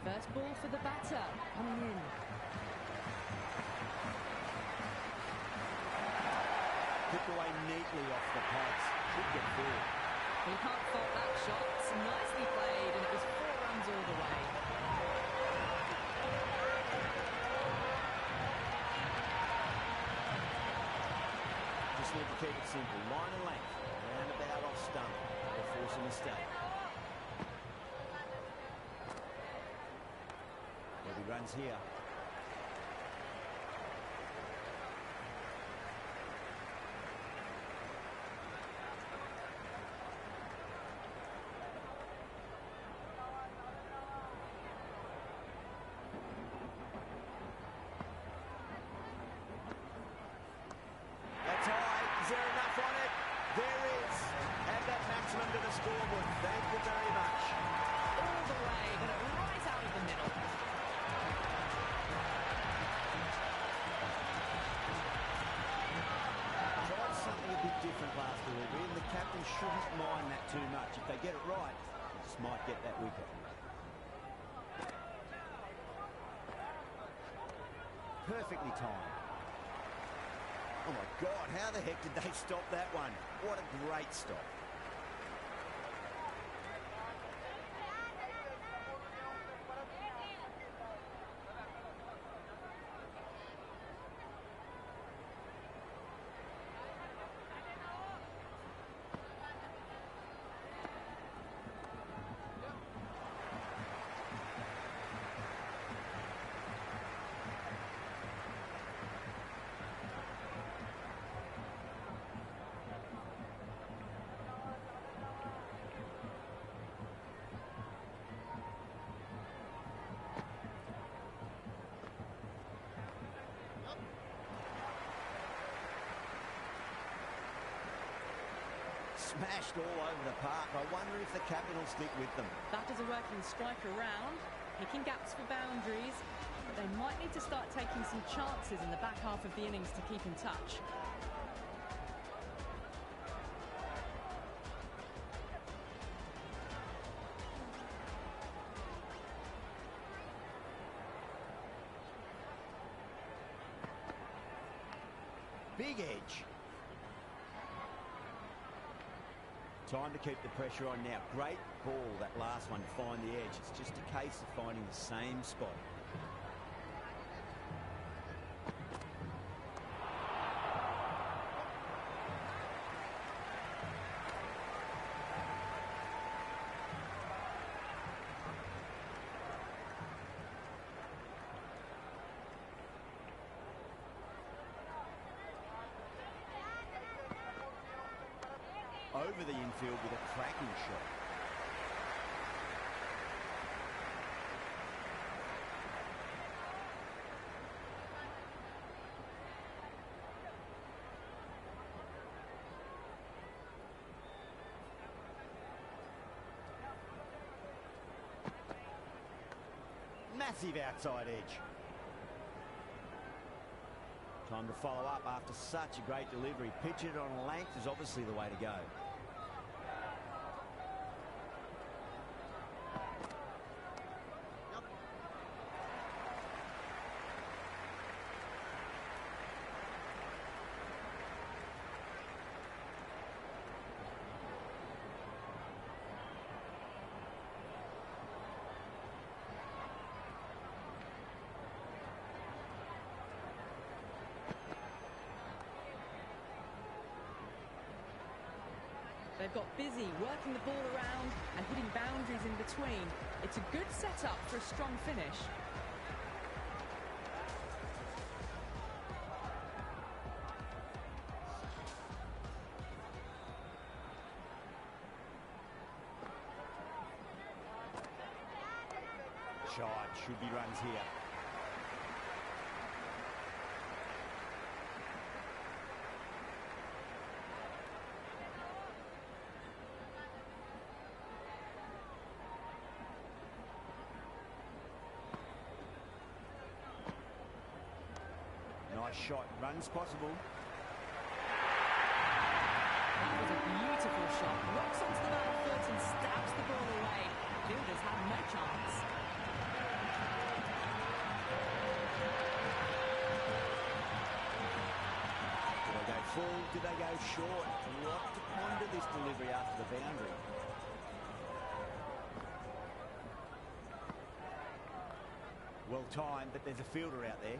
First ball for the batter, coming in. Picked away neatly off the pads. Should get forward. He can't fault that shot. Nicely played, and it was 4 runs all the way. Just need to keep it simple. Line and length. Roundabout off stump. Or force a mistake. Heavy runs here. That's high. Is there enough on it? There is. Add that maximum to the scoreboard. Thank you very much. All the way, but right out of the middle. Tried something a bit different last delivery, and the captain shouldn't mind that too much. If they get it right, they just might get that wicket. Perfectly timed. Oh my God, how the heck did they stop that one? What a great stop. Smashed all over the park. I wonder if the captain will stick with them. Batters are working strike around, picking gaps for boundaries. But they might need to start taking some chances in the back half of the innings to keep in touch. Big edge. Time to keep the pressure on now. Great ball, that last one, to find the edge. It's just a case of finding the same spot. Over the infield with a cracking shot. Massive outside edge. Time to follow up after such a great delivery. Pitch it on length is obviously the way to go. They've got busy working the ball around and hitting boundaries in between. It's a good setup for a strong finish. Shot, should be runs here. Nice shot, runs possible. That was a beautiful shot. Rocks onto the back foot and stabs the ball away. Fielders had no chance. Do they go full? Do they go short? A lot to ponder this delivery after the boundary. Well timed, but there's a fielder out there.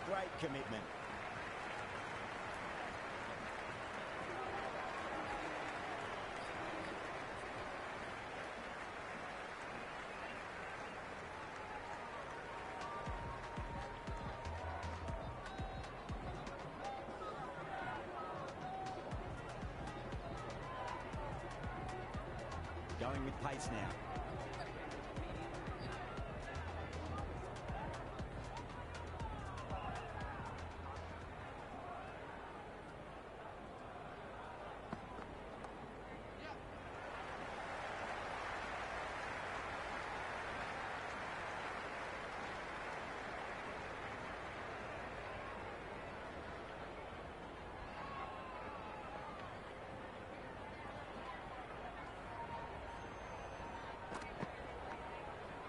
Great commitment. Going with pace now.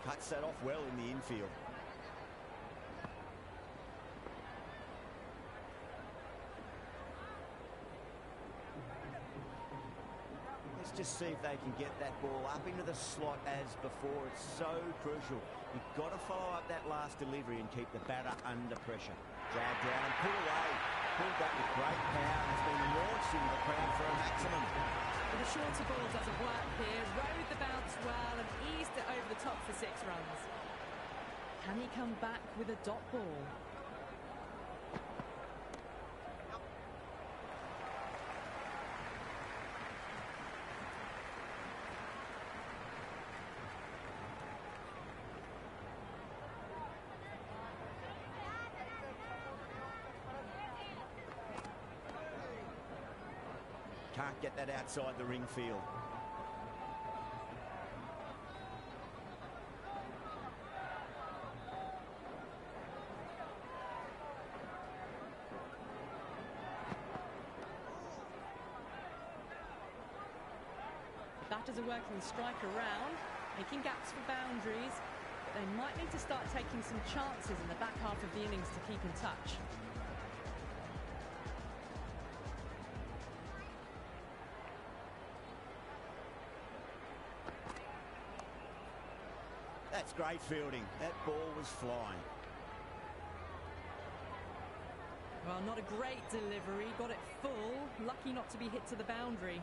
Cuts that off well in the infield. Let's just see if they can get that ball up into the slot as before. It's so crucial. You've got to follow up that last delivery and keep the batter under pressure. Drag down and pull away. Pulled back with great power and has been launched into the crowd for a maximum. But the shorter ball doesn't work here. Rode the bounce well and eased it over the top for 6 runs. Can he come back with a dot ball? Can't get that outside the ring field. Batters are working the strike around, making gaps for boundaries, but they might need to start taking some chances in the back half of the innings to keep in touch. That's great fielding. That ball was flying. Well, not a great delivery. Got it full. Lucky not to be hit to the boundary.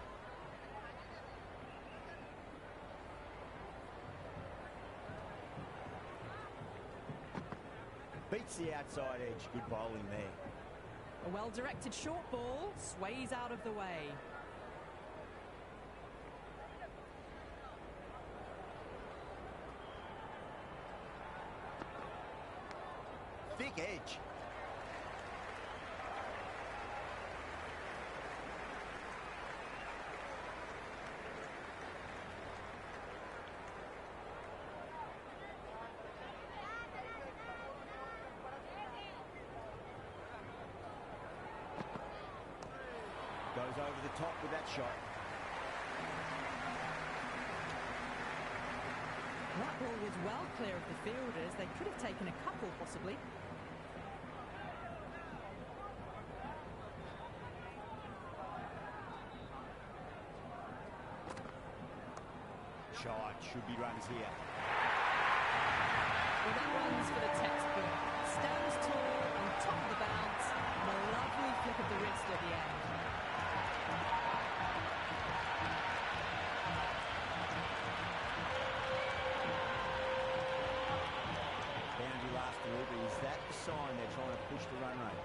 Beats the outside edge. Good bowling there. A well-directed short ball sways out of the way. over the top with that shot. That ball was well clear of the fielders. They could have taken a couple, possibly. Shot, should be runs here. Well, that runs for the textbook. Stands tall on top of the bounce, and a lovely flick of the wrist at the end. Boundary last delivery. Is that the sign they're trying to push the run rate?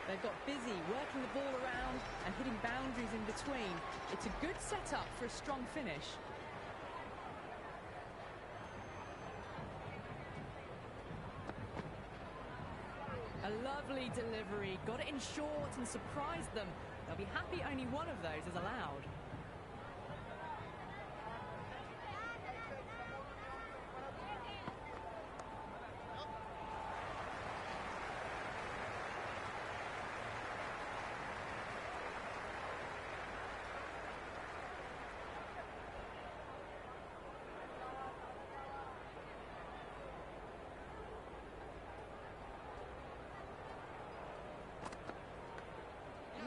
They've got busy working the ball around and hitting boundaries in between. It's a good setup for a strong finish. A lovely delivery, got it in short and surprised them. They'll be happy only one of those is allowed.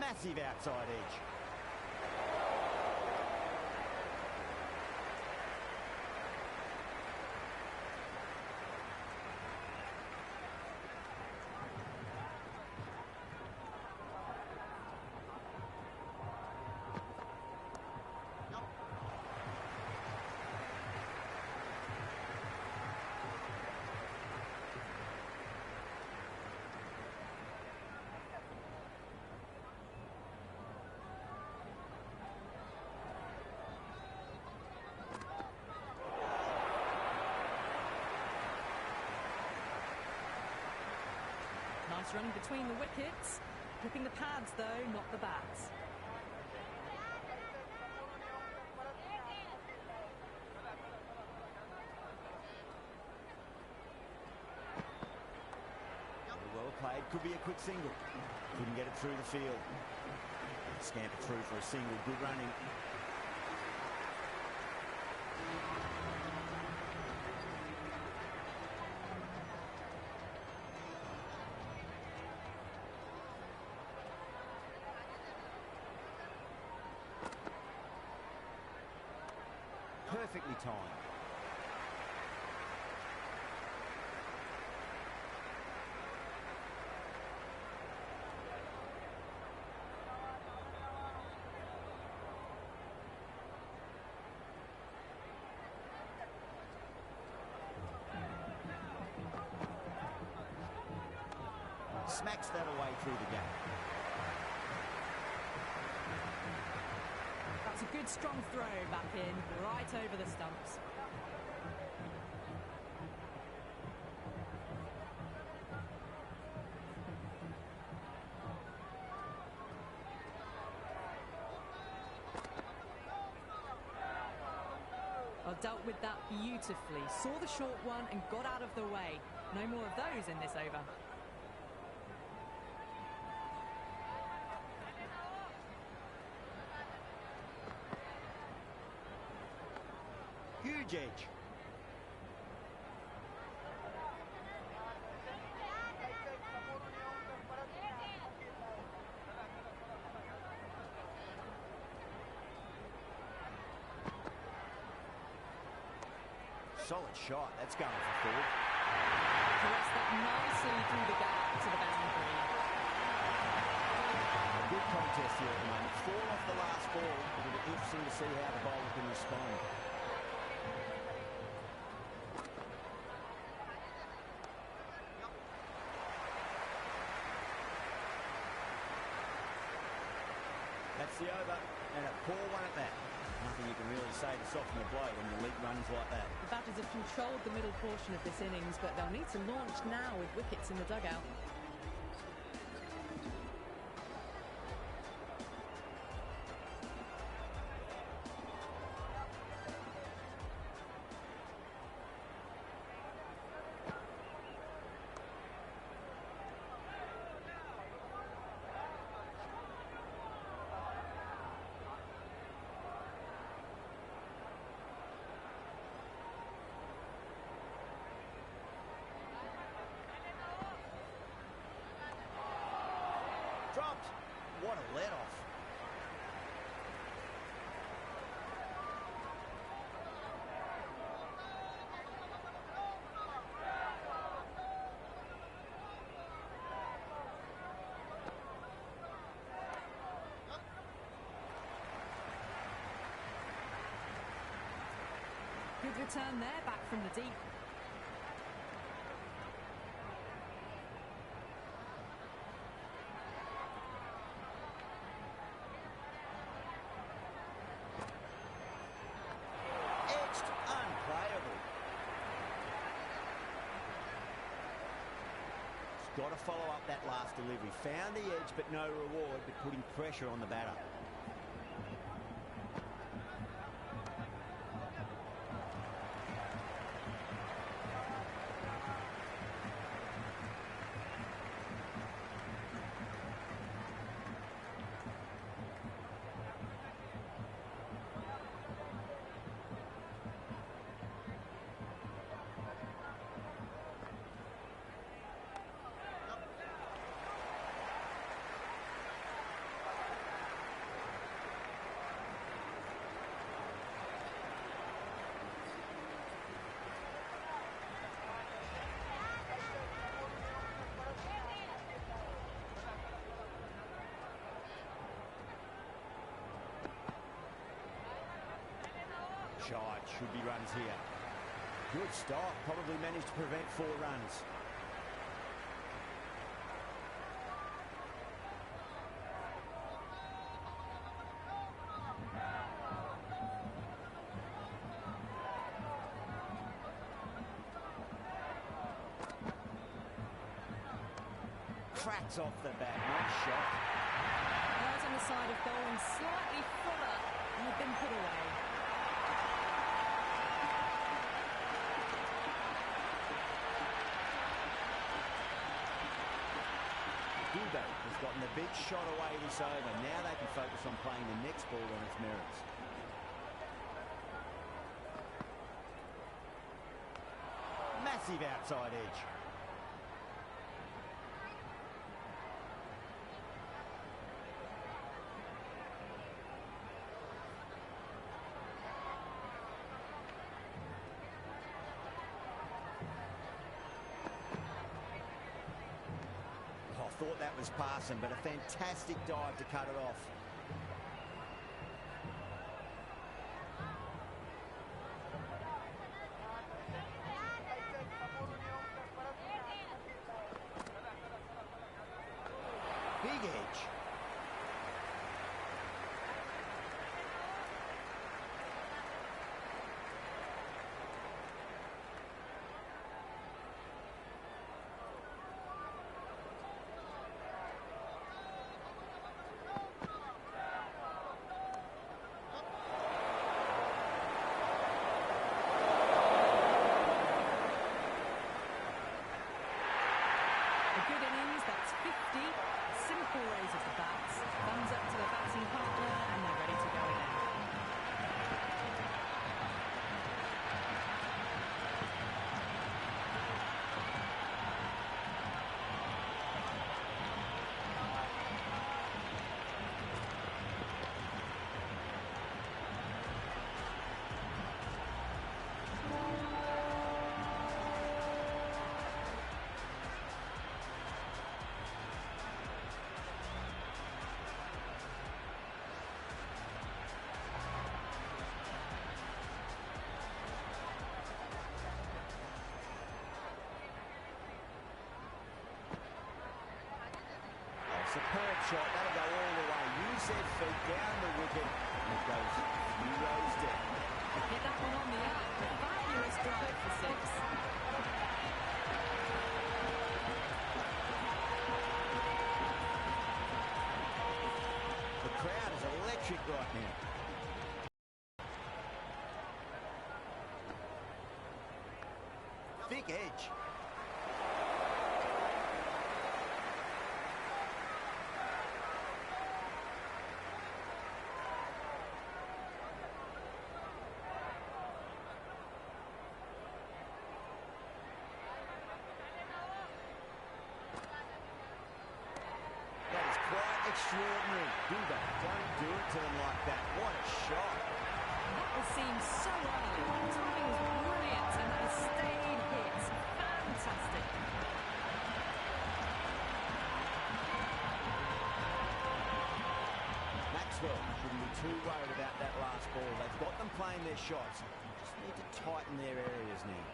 Massive outside edge. Nice running between the wickets. Clipping the pads, though, not the bats. Well played. Could be a quick single. Couldn't get it through the field. Scamper through for a single. Good running. Perfectly timed. Smacks that away through the gap. That's a good strong throw back in, right over the stumps. Well, dealt with that beautifully. Saw the short one and got out of the way. No more of those in this over. Huge edge. Solid shot. That's going for 4. Caressed that nicely through the gap to the boundary. A good contest here at the moment. 4 off the last ball. It'll be interesting to see how the bowler can respond. That's the over, and a poor one at that. Nothing you can really say to soften the blow when the lead runs like that. The batters have controlled the middle portion of this innings, but they'll need to launch now with wickets in the dugout. stopped. What a let-off. Good return there, back from the deep. Edged, unplayable. He's got to follow up that last delivery. Found the edge, but no reward, but putting pressure on the batter. Shot, should be runs here. Good stop, probably managed to prevent 4 runs. Cracks off the bat, nice shot. Those on the side of bowling slightly fuller and have been put away. Dubé has gotten the big shot away this over. Now they can focus on playing the next ball on its merits. Massive outside edge. Thought that was passing, but a fantastic dive to cut it off. Big edge. Superb shot, that'll go all the way. Use their feet down the wicket, and it goes a few rows down. Get that one on the up. A fabulous drive for 6. The crowd is electric right now. Thick edge. extraordinary. Do that. Don't do it to them like that. What a shot. That was seen so early. The timing was brilliant and that has stayed hit. Fantastic. Maxwell shouldn't be too worried about that last ball. They've got them playing their shots. Just need to tighten their areas now.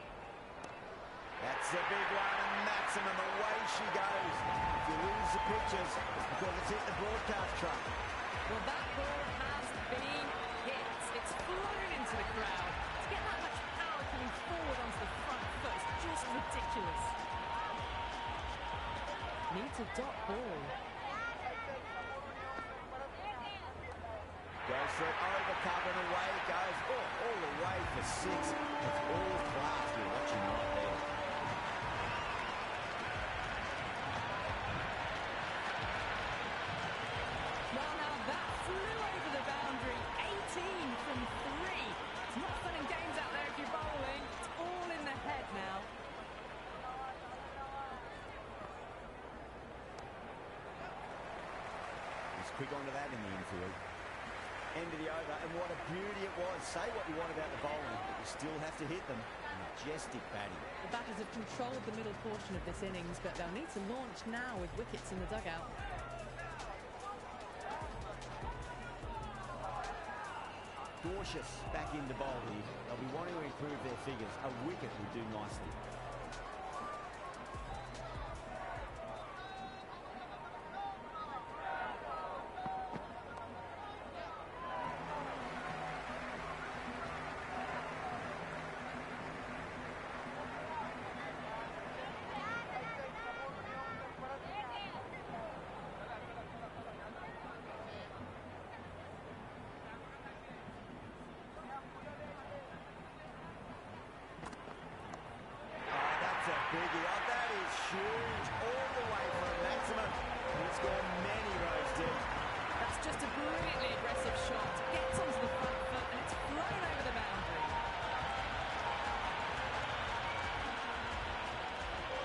That's a big one, and Maximum, away she goes. If you lose the pictures, it's because it's hit the broadcast truck. Well, that ball has been hit. It's flown into the crowd. To get that much power coming forward onto the front foot is just ridiculous. Needs a dot ball. Goes for it, over cover and away it goes. Oh, all the way for 6. It's all class you're watching right there. Well, now that flew over the boundary. 18 from 3. It's not fun and games out there if you're bowling. It's all in the head now. He's quick onto that in the infield. End of the over, and what a beauty it was. Say what you want about the bowling, but you still have to hit them. Majestic batting. The batters have controlled the middle portion of this innings, but they'll need to launch now with wickets in the dugout. Cautious back into bowl here. They'll be wanting to improve their figures. A wicket would do nicely. Biggie. Oh, that is huge. All the way for a Maximum. It's gone many rows deep. That's just a brilliantly aggressive shot. Gets onto the front foot and it's flown over the boundary.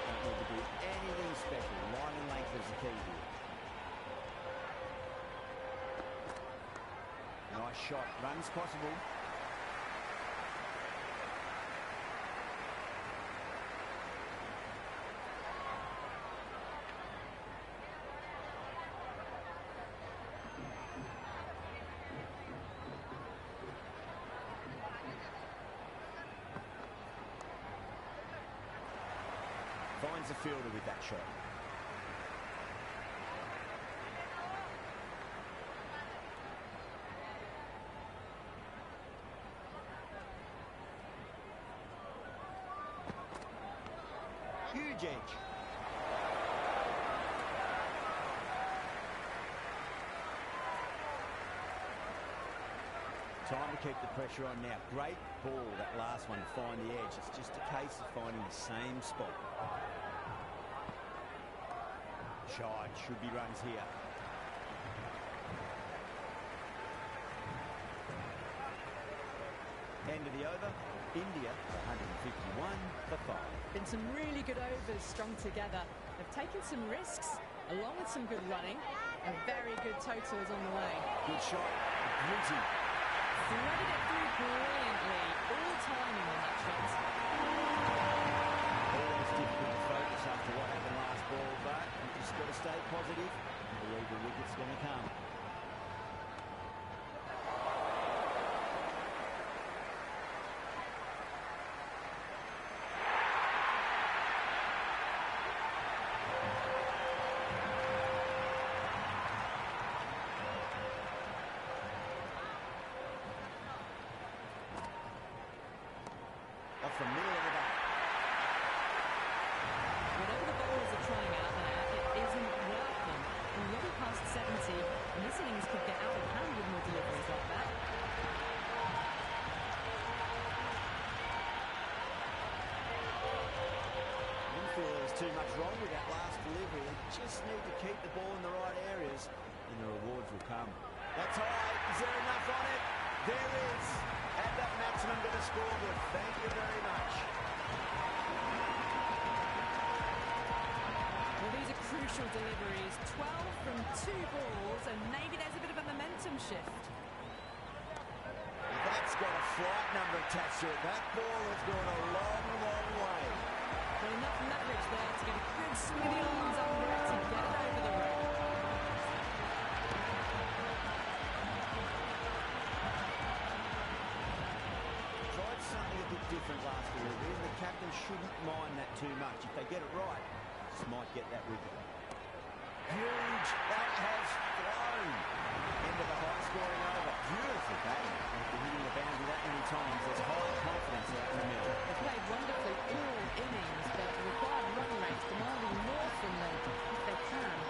Don't need to do anything special. Line and length is the key here. Nice shot. Runs possible. Finds the fielder with that shot. Huge edge. Time to keep the pressure on now. Great ball, that last one, to find the edge. It's just a case of finding the same spot. Shide, should be runs here. End of the over. India 151 for 5. Been some really good overs strung together. They've taken some risks along with some good running. A very good total is on the way. Good shot. Beauty. Threaded it through brilliantly. All timing on that shot. Always difficult to focus after what happened last ball, but you just got to stay positive and believe the wicket's going to come. Off the middle of the bat. Whatever the bowlers are trying out there, it isn't working. Already past 70, and this innings could get out of hand with more deliveries like that. Didn't feel there was too much wrong with that last delivery. They just need to keep the ball in the right areas, and the rewards will come. That's high. Is there enough on it? There is. Add that Maximum to the scoreboard. Thank you very much. Well, these are crucial crucial deliveries. 12 from 2 balls, and maybe there's a bit of a momentum shift. That's got a flight number attached to it. That ball has gone a long, long way. Well, enough leverage there to get a good swing of the arms under it to get it over the rope. Tried something a bit different last delivery, and the captain shouldn't mind that too much. If they get it right, just might get that wicket. Huge. That has flown into the high-scoring over. Beautiful batting. After hitting the boundary that many times, there's high confidence out in the middle. They've played wonderfully all innings, but the required run rates demanding more from them if they can.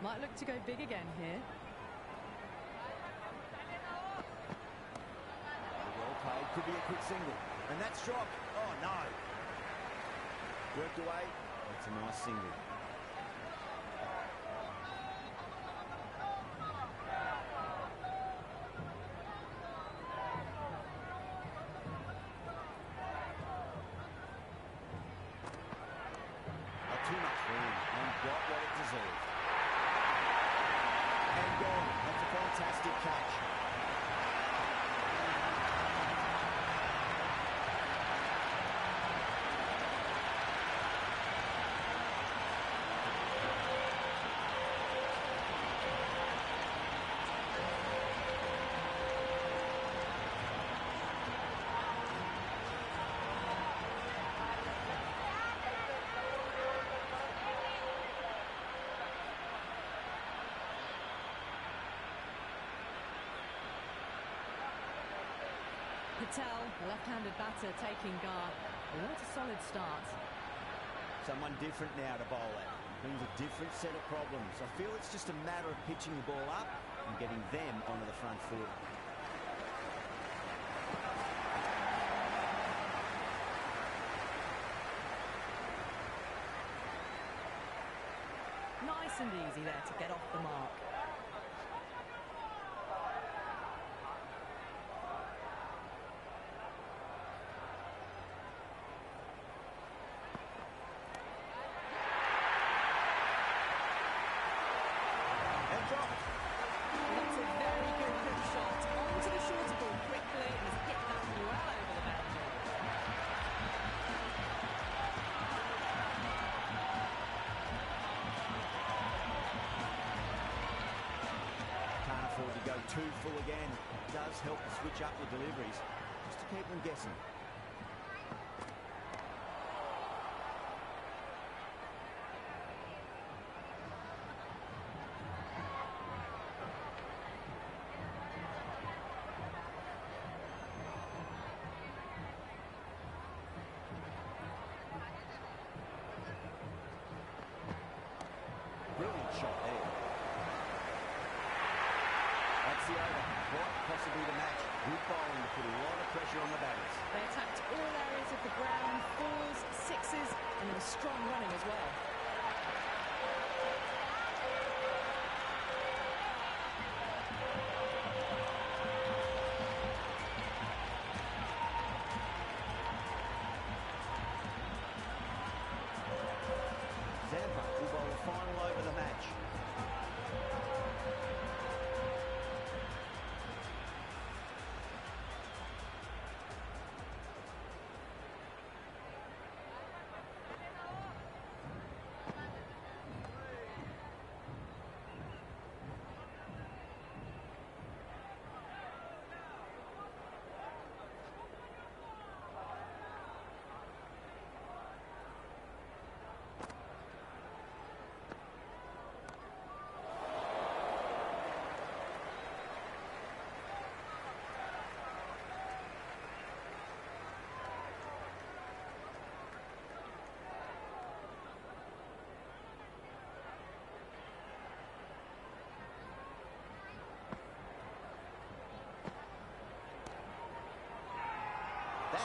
Might look to go big again here. Well played. Could be a quick single. And that's dropped. Oh, no. Worked away. That's a nice single. Not too much room. And got what it deserved. And gone. That's a fantastic catch. Patel, the left-handed batter, taking guard. What a solid start. Someone different now to bowl at. Brings a different set of problems. I feel it's just a matter of pitching the ball up and getting them onto the front foot. Nice and easy there to get off the mark. That's a very good hook shot. Onto the shorter ball quickly and has hit that well over the boundary. Can't afford to go too full again. It does help to switch up your deliveries, just to keep them guessing. Brilliant shot there. That's the over. Quite possibly the match. Good bowling to put a lot of pressure on the batters. They attacked all areas of the ground, 4s, 6s, and there was strong running as well. Zampa will bowl the final over the match.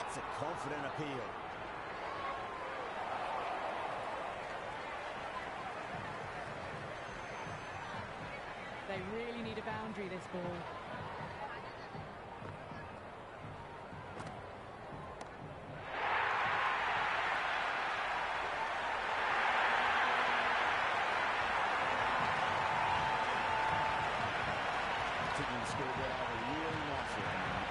That's a confident appeal. They really need a boundary, this ball. Taking the scoreboard over really nicely at the moment.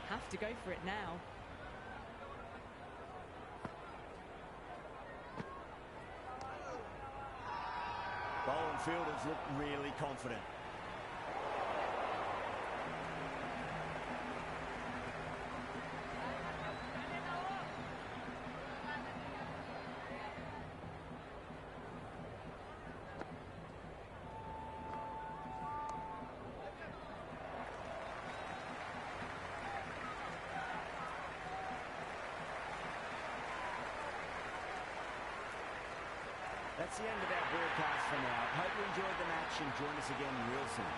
Have to go for it now. Bowling fielders look really confident. That's the end of our broadcast for now. Hope you enjoyed the match and join us again real soon.